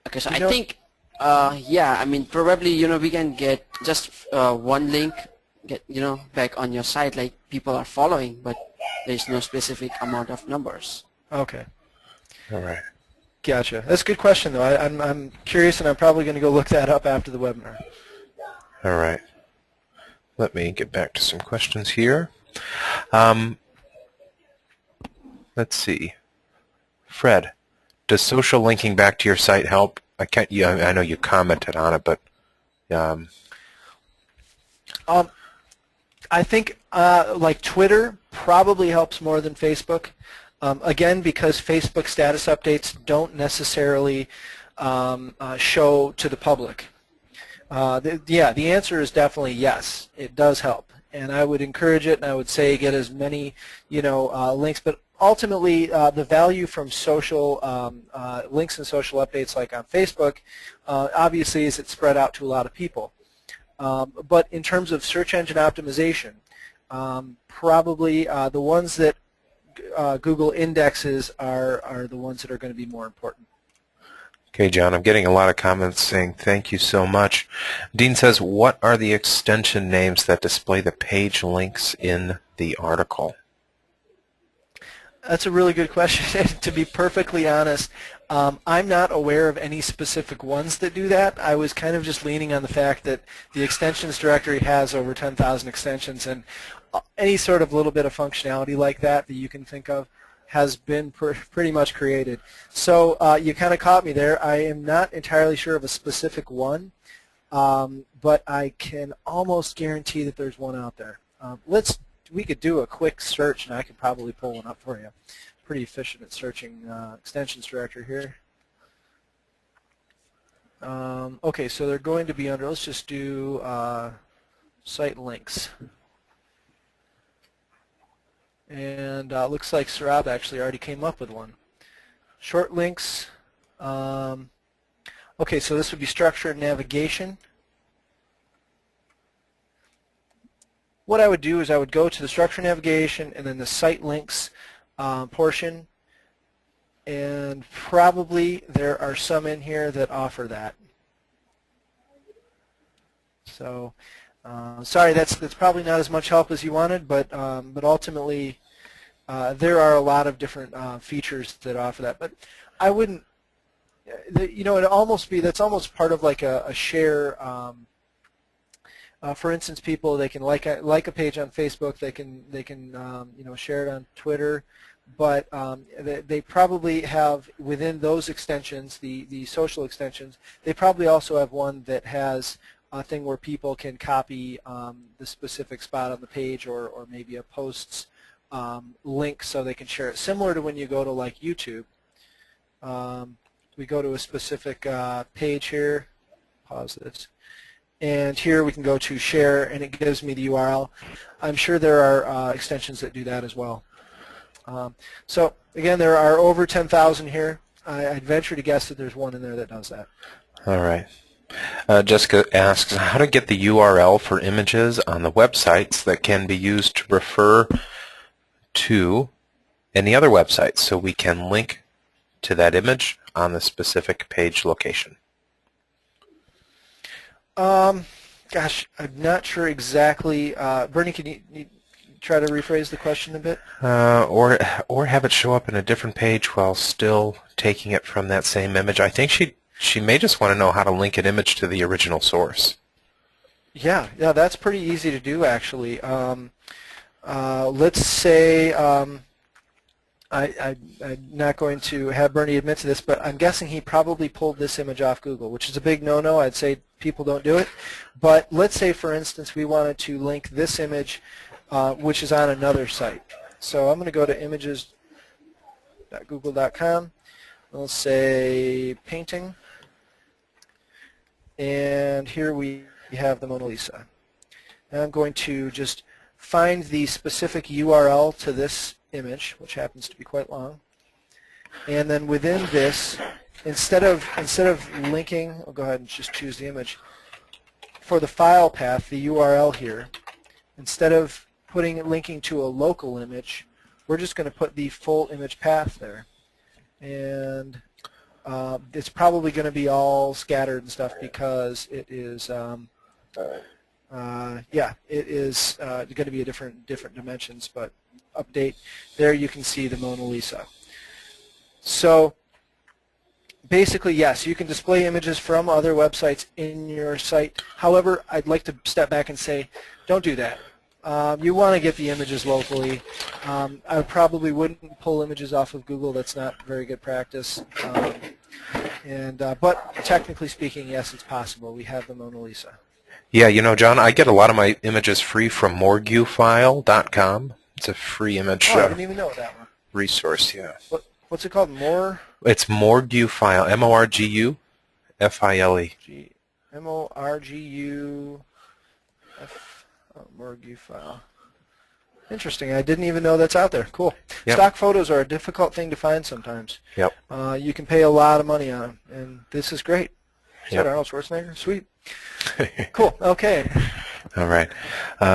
Speaker 3: Okay, so I think, yeah, I mean, probably, we can get just one link, back on your site, like people are following, but there's no specific amount of numbers.
Speaker 2: Okay.
Speaker 1: All right.
Speaker 2: Gotcha. That's a good question, though. I'm curious, and I'm probably going to go look that up after the webinar.
Speaker 1: All right. Let me get back to some questions here. Let's see. Fred, does social linking back to your site help? I know you commented on it, but Um,
Speaker 2: I think like Twitter probably helps more than Facebook. Again, because Facebook status updates don't necessarily show to the public. The answer is definitely yes. It does help, and I would encourage it, and I would say get as many, links. But ultimately, the value from social links and social updates, like on Facebook, obviously, is it's spread out to a lot of people. But in terms of search engine optimization, probably the ones that Google indexes are the ones that are going to be more important.
Speaker 1: Okay, John, I'm getting a lot of comments saying thank you so much. Dean says, what are the extension names that display the page links in the article?
Speaker 2: That's a really good question. To be perfectly honest, I'm not aware of any specific ones that do that. I was kind of just leaning on the fact that the extensions directory has over 10,000 extensions, and any sort of little bit of functionality like that you can think of has been pretty much created. So you kind of caught me there. I am not entirely sure of a specific one, but I can almost guarantee that there's one out there. We could do a quick search, and I could probably pull one up for you. Pretty efficient at searching extensions directory here. Okay, so they're going to be under, let's just do site links. And looks like Sarab actually already came up with one. Short links. Okay, so this would be structure and navigation. What I would do is I would go to the structure navigation and then the site links portion, and probably there are some in here that offer that. So sorry, that's probably not as much help as you wanted, but ultimately there are a lot of different features that offer that. But I wouldn't, that's almost part of like a share. For instance, people, they can like a page on Facebook, they can share it on Twitter, but they probably have within those extensions, the social extensions, they probably also have one that has a thing where people can copy the specific spot on the page, or maybe a post's link so they can share it. Similar to when you go to like YouTube. We go to a specific page here, pause this, and here we can go to share, and it gives me the URL. I'm sure there are extensions that do that as well. So again, there are over 10,000 here. I'd venture to guess that there's one in there that does that.
Speaker 1: All right. Jessica asks how to get the URL for images on the websites that can be used to refer to any other websites, so we can link to that image on the specific page location.
Speaker 2: Gosh, I'm not sure exactly. Bernie, can you try to rephrase the question a bit?
Speaker 1: Or have it show up in a different page while still taking it from that same image. I think she may just want to know how to link an image to the original source.
Speaker 2: Yeah, that's pretty easy to do actually. Let's say I'm not going to have Bernie admit to this, but I'm guessing he probably pulled this image off Google, which is a big no-no. I'd say people don't do it. But let's say, for instance, we wanted to link this image, which is on another site. So I'm going to go to images.google.com. We'll say painting. And here we have the Mona Lisa. And I'm going to just find the specific URL to this image, which happens to be quite long. And then within this, instead of linking, I'll go ahead and just choose the image. For the file path, the URL here, instead of linking to a local image, we're just going to put the full image path there. And it's probably going to be all scattered and stuff because it is, it is going to be a different dimensions, but update. There you can see the Mona Lisa. So basically, yes, you can display images from other websites in your site. However, I'd like to step back and say, don't do that. You want to get the images locally. I probably wouldn't pull images off of Google. That's not very good practice. But technically speaking, yes, it's possible. We have the Mona Lisa.
Speaker 1: Yeah, you know, John, I get a lot of my images free from morguefile.com. It's a free image
Speaker 2: Oh, I didn't even know that one.
Speaker 1: resource, yeah.
Speaker 2: What's it called?
Speaker 1: It's Morguefile, M-O-R-G-U-F-I-L-E.
Speaker 2: M-O-R-G-U-F, Morguefile. Interesting. I didn't even know that's out there. Cool.
Speaker 1: Yep.
Speaker 2: Stock photos are a difficult thing to find sometimes.
Speaker 1: Yep.
Speaker 2: You can pay a lot of money on them, and this is great. Is
Speaker 1: Yep.
Speaker 2: that Arnold Schwarzenegger? Sweet. Cool. Okay.
Speaker 1: All right.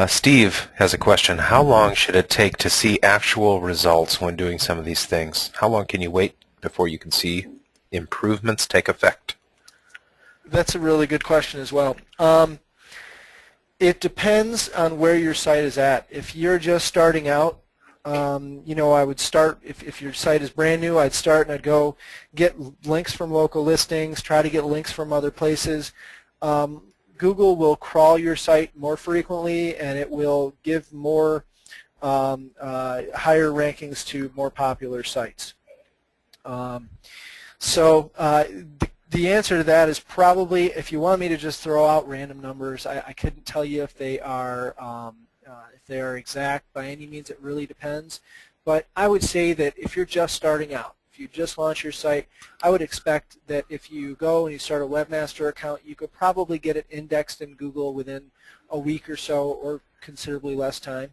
Speaker 1: Steve has a question. How long should it take to see actual results when doing some of these things? How long can you wait before you can see improvements take effect?
Speaker 2: That's a really good question as well. It depends on where your site is at. If you're just starting out, you know, I would start, if your site is brand new, I'd start and I'd go get links from local listings, try to get links from other places. Google will crawl your site more frequently, and it will give more higher rankings to more popular sites. The answer to that is probably, if you want me to just throw out random numbers, I couldn't tell you if they are exact by any means. It really depends. But I would say that if you're just starting out, if you just launch your site, I would expect that if you go and you start a webmaster account, you could probably get it indexed in Google within a week or so, or considerably less time.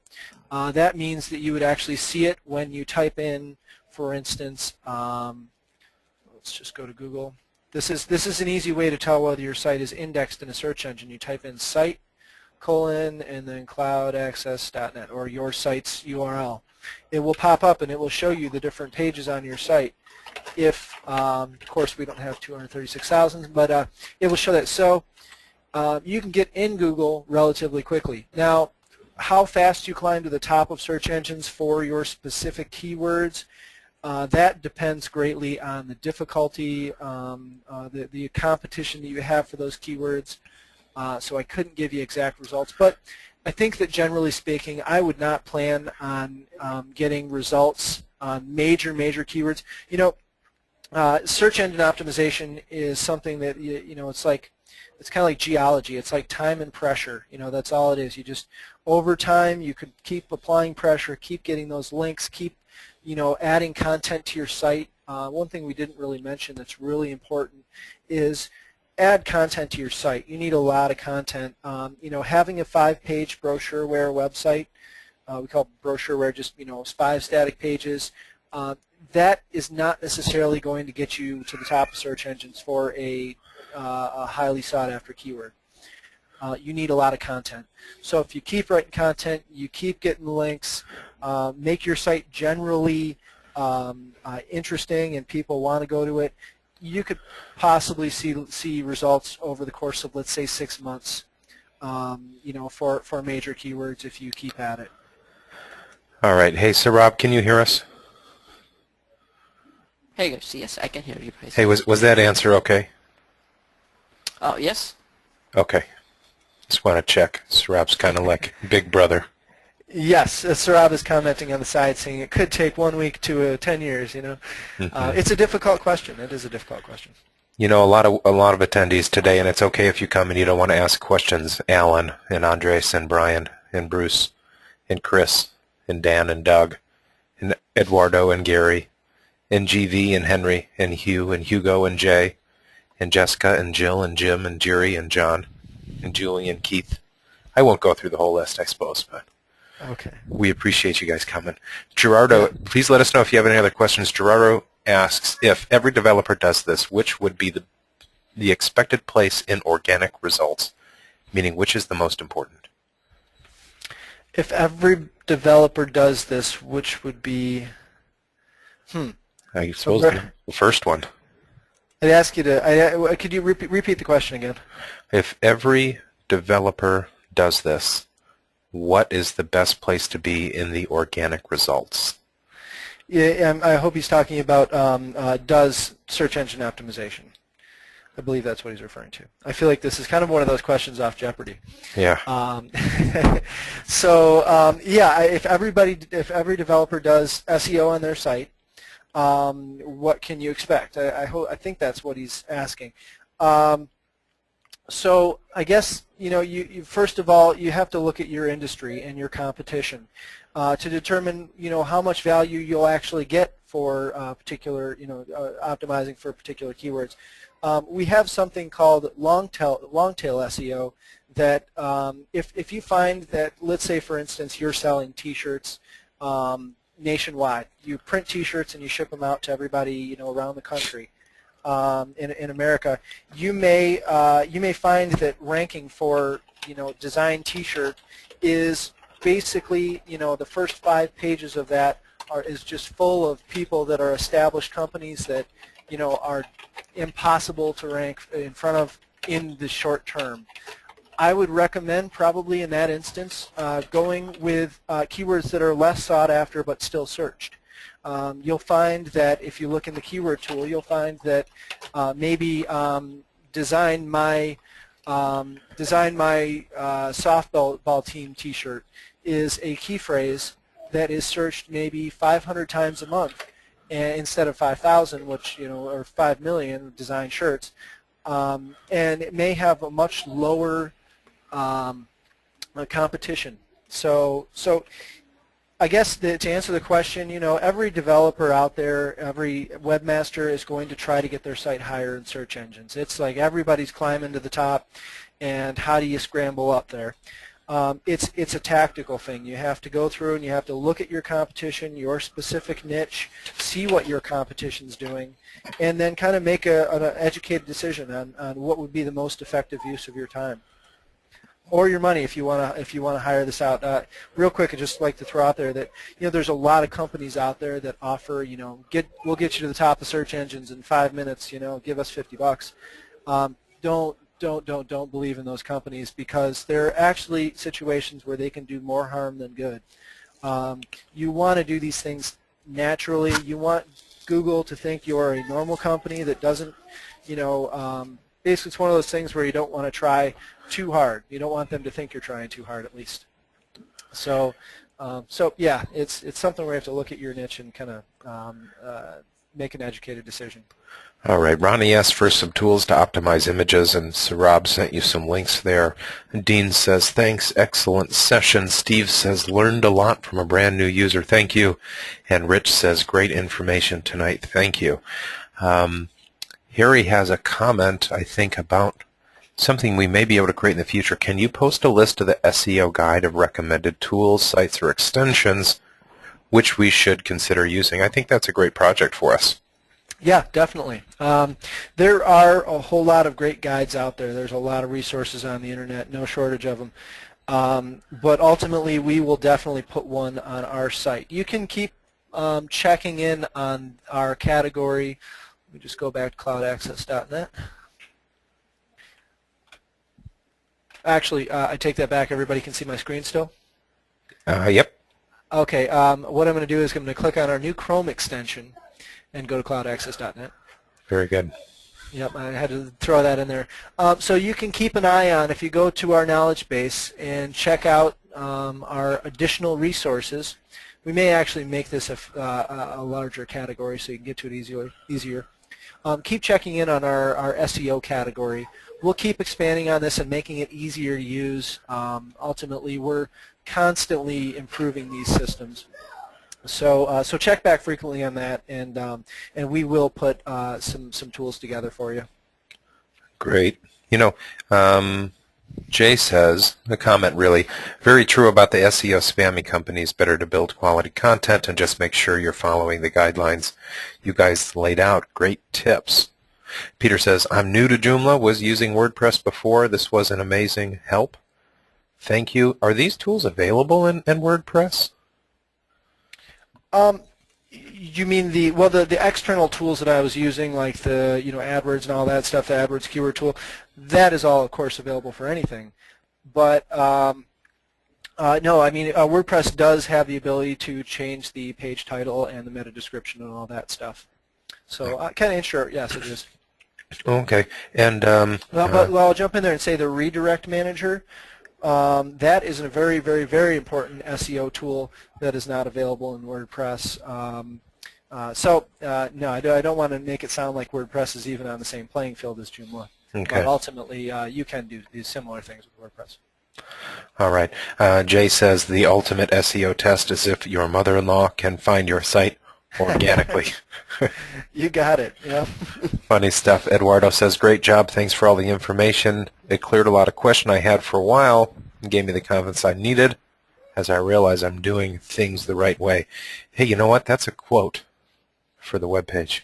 Speaker 2: That means that you would actually see it when you type in, for instance, let's just go to Google. This is an easy way to tell whether your site is indexed in a search engine. You type in site, and then cloudaccess.net, or your site's URL. It will pop up and it will show you the different pages on your site. If, of course, we don't have 236,000, but it will show that. So you can get in Google relatively quickly. Now, how fast you climb to the top of search engines for your specific keywords, that depends greatly on the difficulty, the competition that you have for those keywords. So I couldn't give you exact results, but I think that generally speaking, I would not plan on getting results on major keywords. You know, search engine optimization is something that you know, it's kind of like geology. It's like time and pressure. You know, that's all it is. You just, over time, you could keep applying pressure, keep getting those links, keep, you know, adding content to your site. One thing we didn't really mention that's really important is add content to your site. You need a lot of content. You know, having a 5-page brochureware website, we call it brochureware, just, you know, 5 static pages, that is not necessarily going to get you to the top of search engines for a highly sought after keyword. You need a lot of content. So if you keep writing content, you keep getting links, make your site generally interesting and people want to go to it, you could possibly see results over the course of, let's say, 6 months, you know, for major keywords if you keep at it.
Speaker 1: All right. Hey, Sir Rob, can you hear us?
Speaker 3: Hey guys, yes, I can hear you guys.
Speaker 1: Hey, was that answer okay?
Speaker 3: Oh, yes.
Speaker 1: Okay. Just want to check. Sir Rob's kind of like Big Brother.
Speaker 2: Yes, Sarab is commenting on the side saying it could take 1 week to 10 years, you know. It's a difficult question. It is a difficult question.
Speaker 1: You know, a lot of attendees today, and it's okay if you come and you don't want to ask questions. Alan and Andres and Brian and Bruce and Chris and Dan and Doug and Eduardo and Gary and GV and Henry and Hugh and Hugo and Jay and Jessica and Jill and Jim and Jerry and John and Julie and Keith. I won't go through the whole list, I suppose, but
Speaker 2: okay.
Speaker 1: We appreciate you guys coming. Gerardo, please let us know if you have any other questions. Gerardo asks, if every developer does this, which would be the expected place in organic results? Meaning, which is the most important?
Speaker 2: If every developer does this, which would be,
Speaker 1: I suppose the first one.
Speaker 2: I'd ask you to, could you repeat the question again?
Speaker 1: If every developer does this, what is the best place to be in the organic results?
Speaker 2: Yeah, I hope he's talking about does search engine optimization. I believe that's what he's referring to. I feel like this is kind of one of those questions off Jeopardy.
Speaker 1: Yeah.
Speaker 2: Yeah, if every developer does SEO on their site, what can you expect? I think that's what he's asking. So I guess you first of all you have to look at your industry and your competition to determine how much value you'll actually get for particular optimizing for particular keywords. We have something called long tail SEO that if you find that, let's say for instance you're selling T-shirts nationwide, you print T-shirts and you ship them out to everybody around the country. In America, you may find that ranking for design T-shirt is basically the first 5 pages of that is just full of people that are established companies that are impossible to rank in front of in the short term. I would recommend probably in that instance going with keywords that are less sought after but still searched. You'll find that if you look in the keyword tool, you'll find that maybe design my softball team T-shirt is a key phrase that is searched maybe 500 times a month instead of 5,000, which or 5 million design shirts, and it may have a much lower competition. So I guess to answer the question, every developer out there, every webmaster is going to try to get their site higher in search engines. It's like everybody's climbing to the top, and how do you scramble up there? It's a tactical thing. You have to go through and you have to look at your competition, your specific niche, see what your competition's doing, and then kind of make an educated decision on what would be the most effective use of your time. Or your money if you want to hire this out. Real quick, I'd just like to throw out there that there's a lot of companies out there that offer we'll get you to the top of search engines in 5 minutes. Give us $50. Don't believe in those companies, because there are actually situations where they can do more harm than good. You want to do these things naturally. You want Google to think you're a normal company that doesn't basically it's one of those things where you don't want to try too hard. You don't want them to think you're trying too hard, at least. So yeah, it's something where you have to look at your niche and kind of make an educated decision.
Speaker 1: All right, Ronnie asked for some tools to optimize images, and Sarab sent you some links there. Dean says, thanks, excellent session. Steve says, learned a lot from a brand new user, thank you. And Rich says, great information tonight, thank you. Harry has a comment, I think, about something we may be able to create in the future. Can you post a list of the SEO guide of recommended tools, sites, or extensions which we should consider using? I think that's a great project for us.
Speaker 2: Yeah, definitely. There are a whole lot of great guides out there. There's a lot of resources on the internet, no shortage of them. But ultimately, we will definitely put one on our site. You can keep checking in on our category. Let me just go back to cloudaccess.net. Actually, I take that back. Everybody can see my screen still?
Speaker 1: Yep.
Speaker 2: Okay. What I'm going to do is I'm going to click on our new Chrome extension and go to cloudaccess.net.
Speaker 1: Very good.
Speaker 2: Yep, I had to throw that in there. So you can keep an eye on, if you go to our knowledge base and check out our additional resources. We may actually make this a larger category so you can get to it easier. Keep checking in on our SEO category. We'll keep expanding on this and making it easier to use. Ultimately, we're constantly improving these systems. So check back frequently on that, and we will put some tools together for you.
Speaker 1: Great. Jay says, the comment really, very true about the SEO spammy companies. Better to build quality content and just make sure you're following the guidelines you guys laid out. Great tips. Peter says, I'm new to Joomla, was using WordPress before. This was an amazing help. Thank you. Are these tools available in WordPress?
Speaker 2: You mean the external tools that I was using, like the AdWords and all that stuff, the AdWords keyword tool, that is all, of course, available for anything. But no, I mean WordPress does have the ability to change the page title and the meta description and all that stuff. So kind of in short, yes, it is.
Speaker 1: Okay, and
Speaker 2: well, I'll jump in there and say the redirect manager. That is a very, very, very important SEO tool that is not available in WordPress. No, I don't want to make it sound like WordPress is even on the same playing field as Joomla.
Speaker 1: Okay.
Speaker 2: But ultimately, you can do these similar things with WordPress.
Speaker 1: All right. Jay says the ultimate SEO test is if your mother-in-law can find your site organically.
Speaker 2: You got it. Yeah.
Speaker 1: Funny stuff. Eduardo says, great job. Thanks for all the information. It cleared a lot of questions I had for a while and gave me the confidence I needed as I realize I'm doing things the right way. Hey, you know what? That's a quote for the webpage.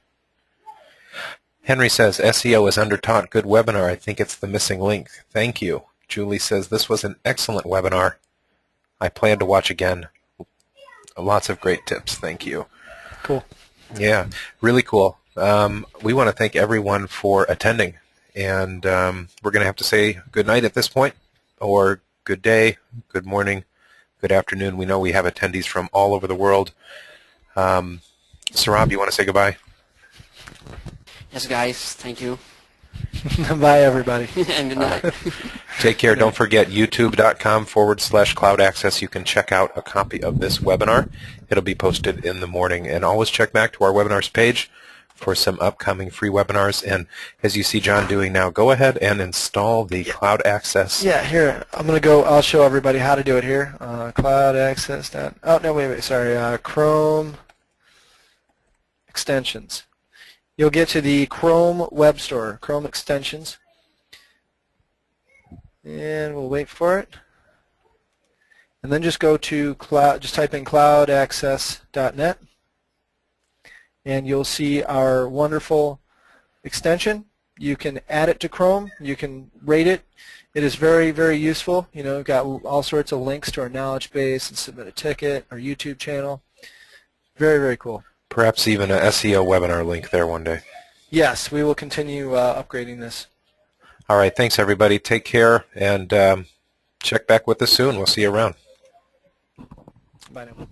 Speaker 1: Henry says, SEO is undertaught. Good webinar. I think it's the missing link. Thank you. Julie says, this was an excellent webinar. I plan to watch again. Lots of great tips. Thank you.
Speaker 2: Cool.
Speaker 1: Yeah, really cool. We want to thank everyone for attending. And we're going to have to say good night at this point, or good day, good morning, good afternoon. We know we have attendees from all over the world. Sarab, you want to say goodbye?
Speaker 3: Yes, guys. Thank you.
Speaker 2: Bye, everybody.
Speaker 3: And good night.
Speaker 1: Take care. Don't forget youtube.com/cloud access. You can check out a copy of this webinar. It'll be posted in the morning. And always check back to our webinars page for some upcoming free webinars. And as you see John doing now, go ahead and install the Cloud Access.
Speaker 2: Yeah, here. I'm going to go. I'll show everybody how to do it here. Cloud Access. Oh, no, wait. Sorry. Chrome extensions. You'll get to the Chrome web store, Chrome extensions, and we'll wait for it. And then just go to cloud. Just type in cloudaccess.net, and you'll see our wonderful extension. You can add it to Chrome. You can rate it. It is very, very useful. You know, we've got all sorts of links to our knowledge base and submit a ticket, our YouTube channel. Very, very cool.
Speaker 1: Perhaps even a SEO webinar link there one day.
Speaker 2: Yes, we will continue upgrading this.
Speaker 1: All right, thanks everybody. Take care and check back with us soon. We'll see you around.
Speaker 2: Bye now.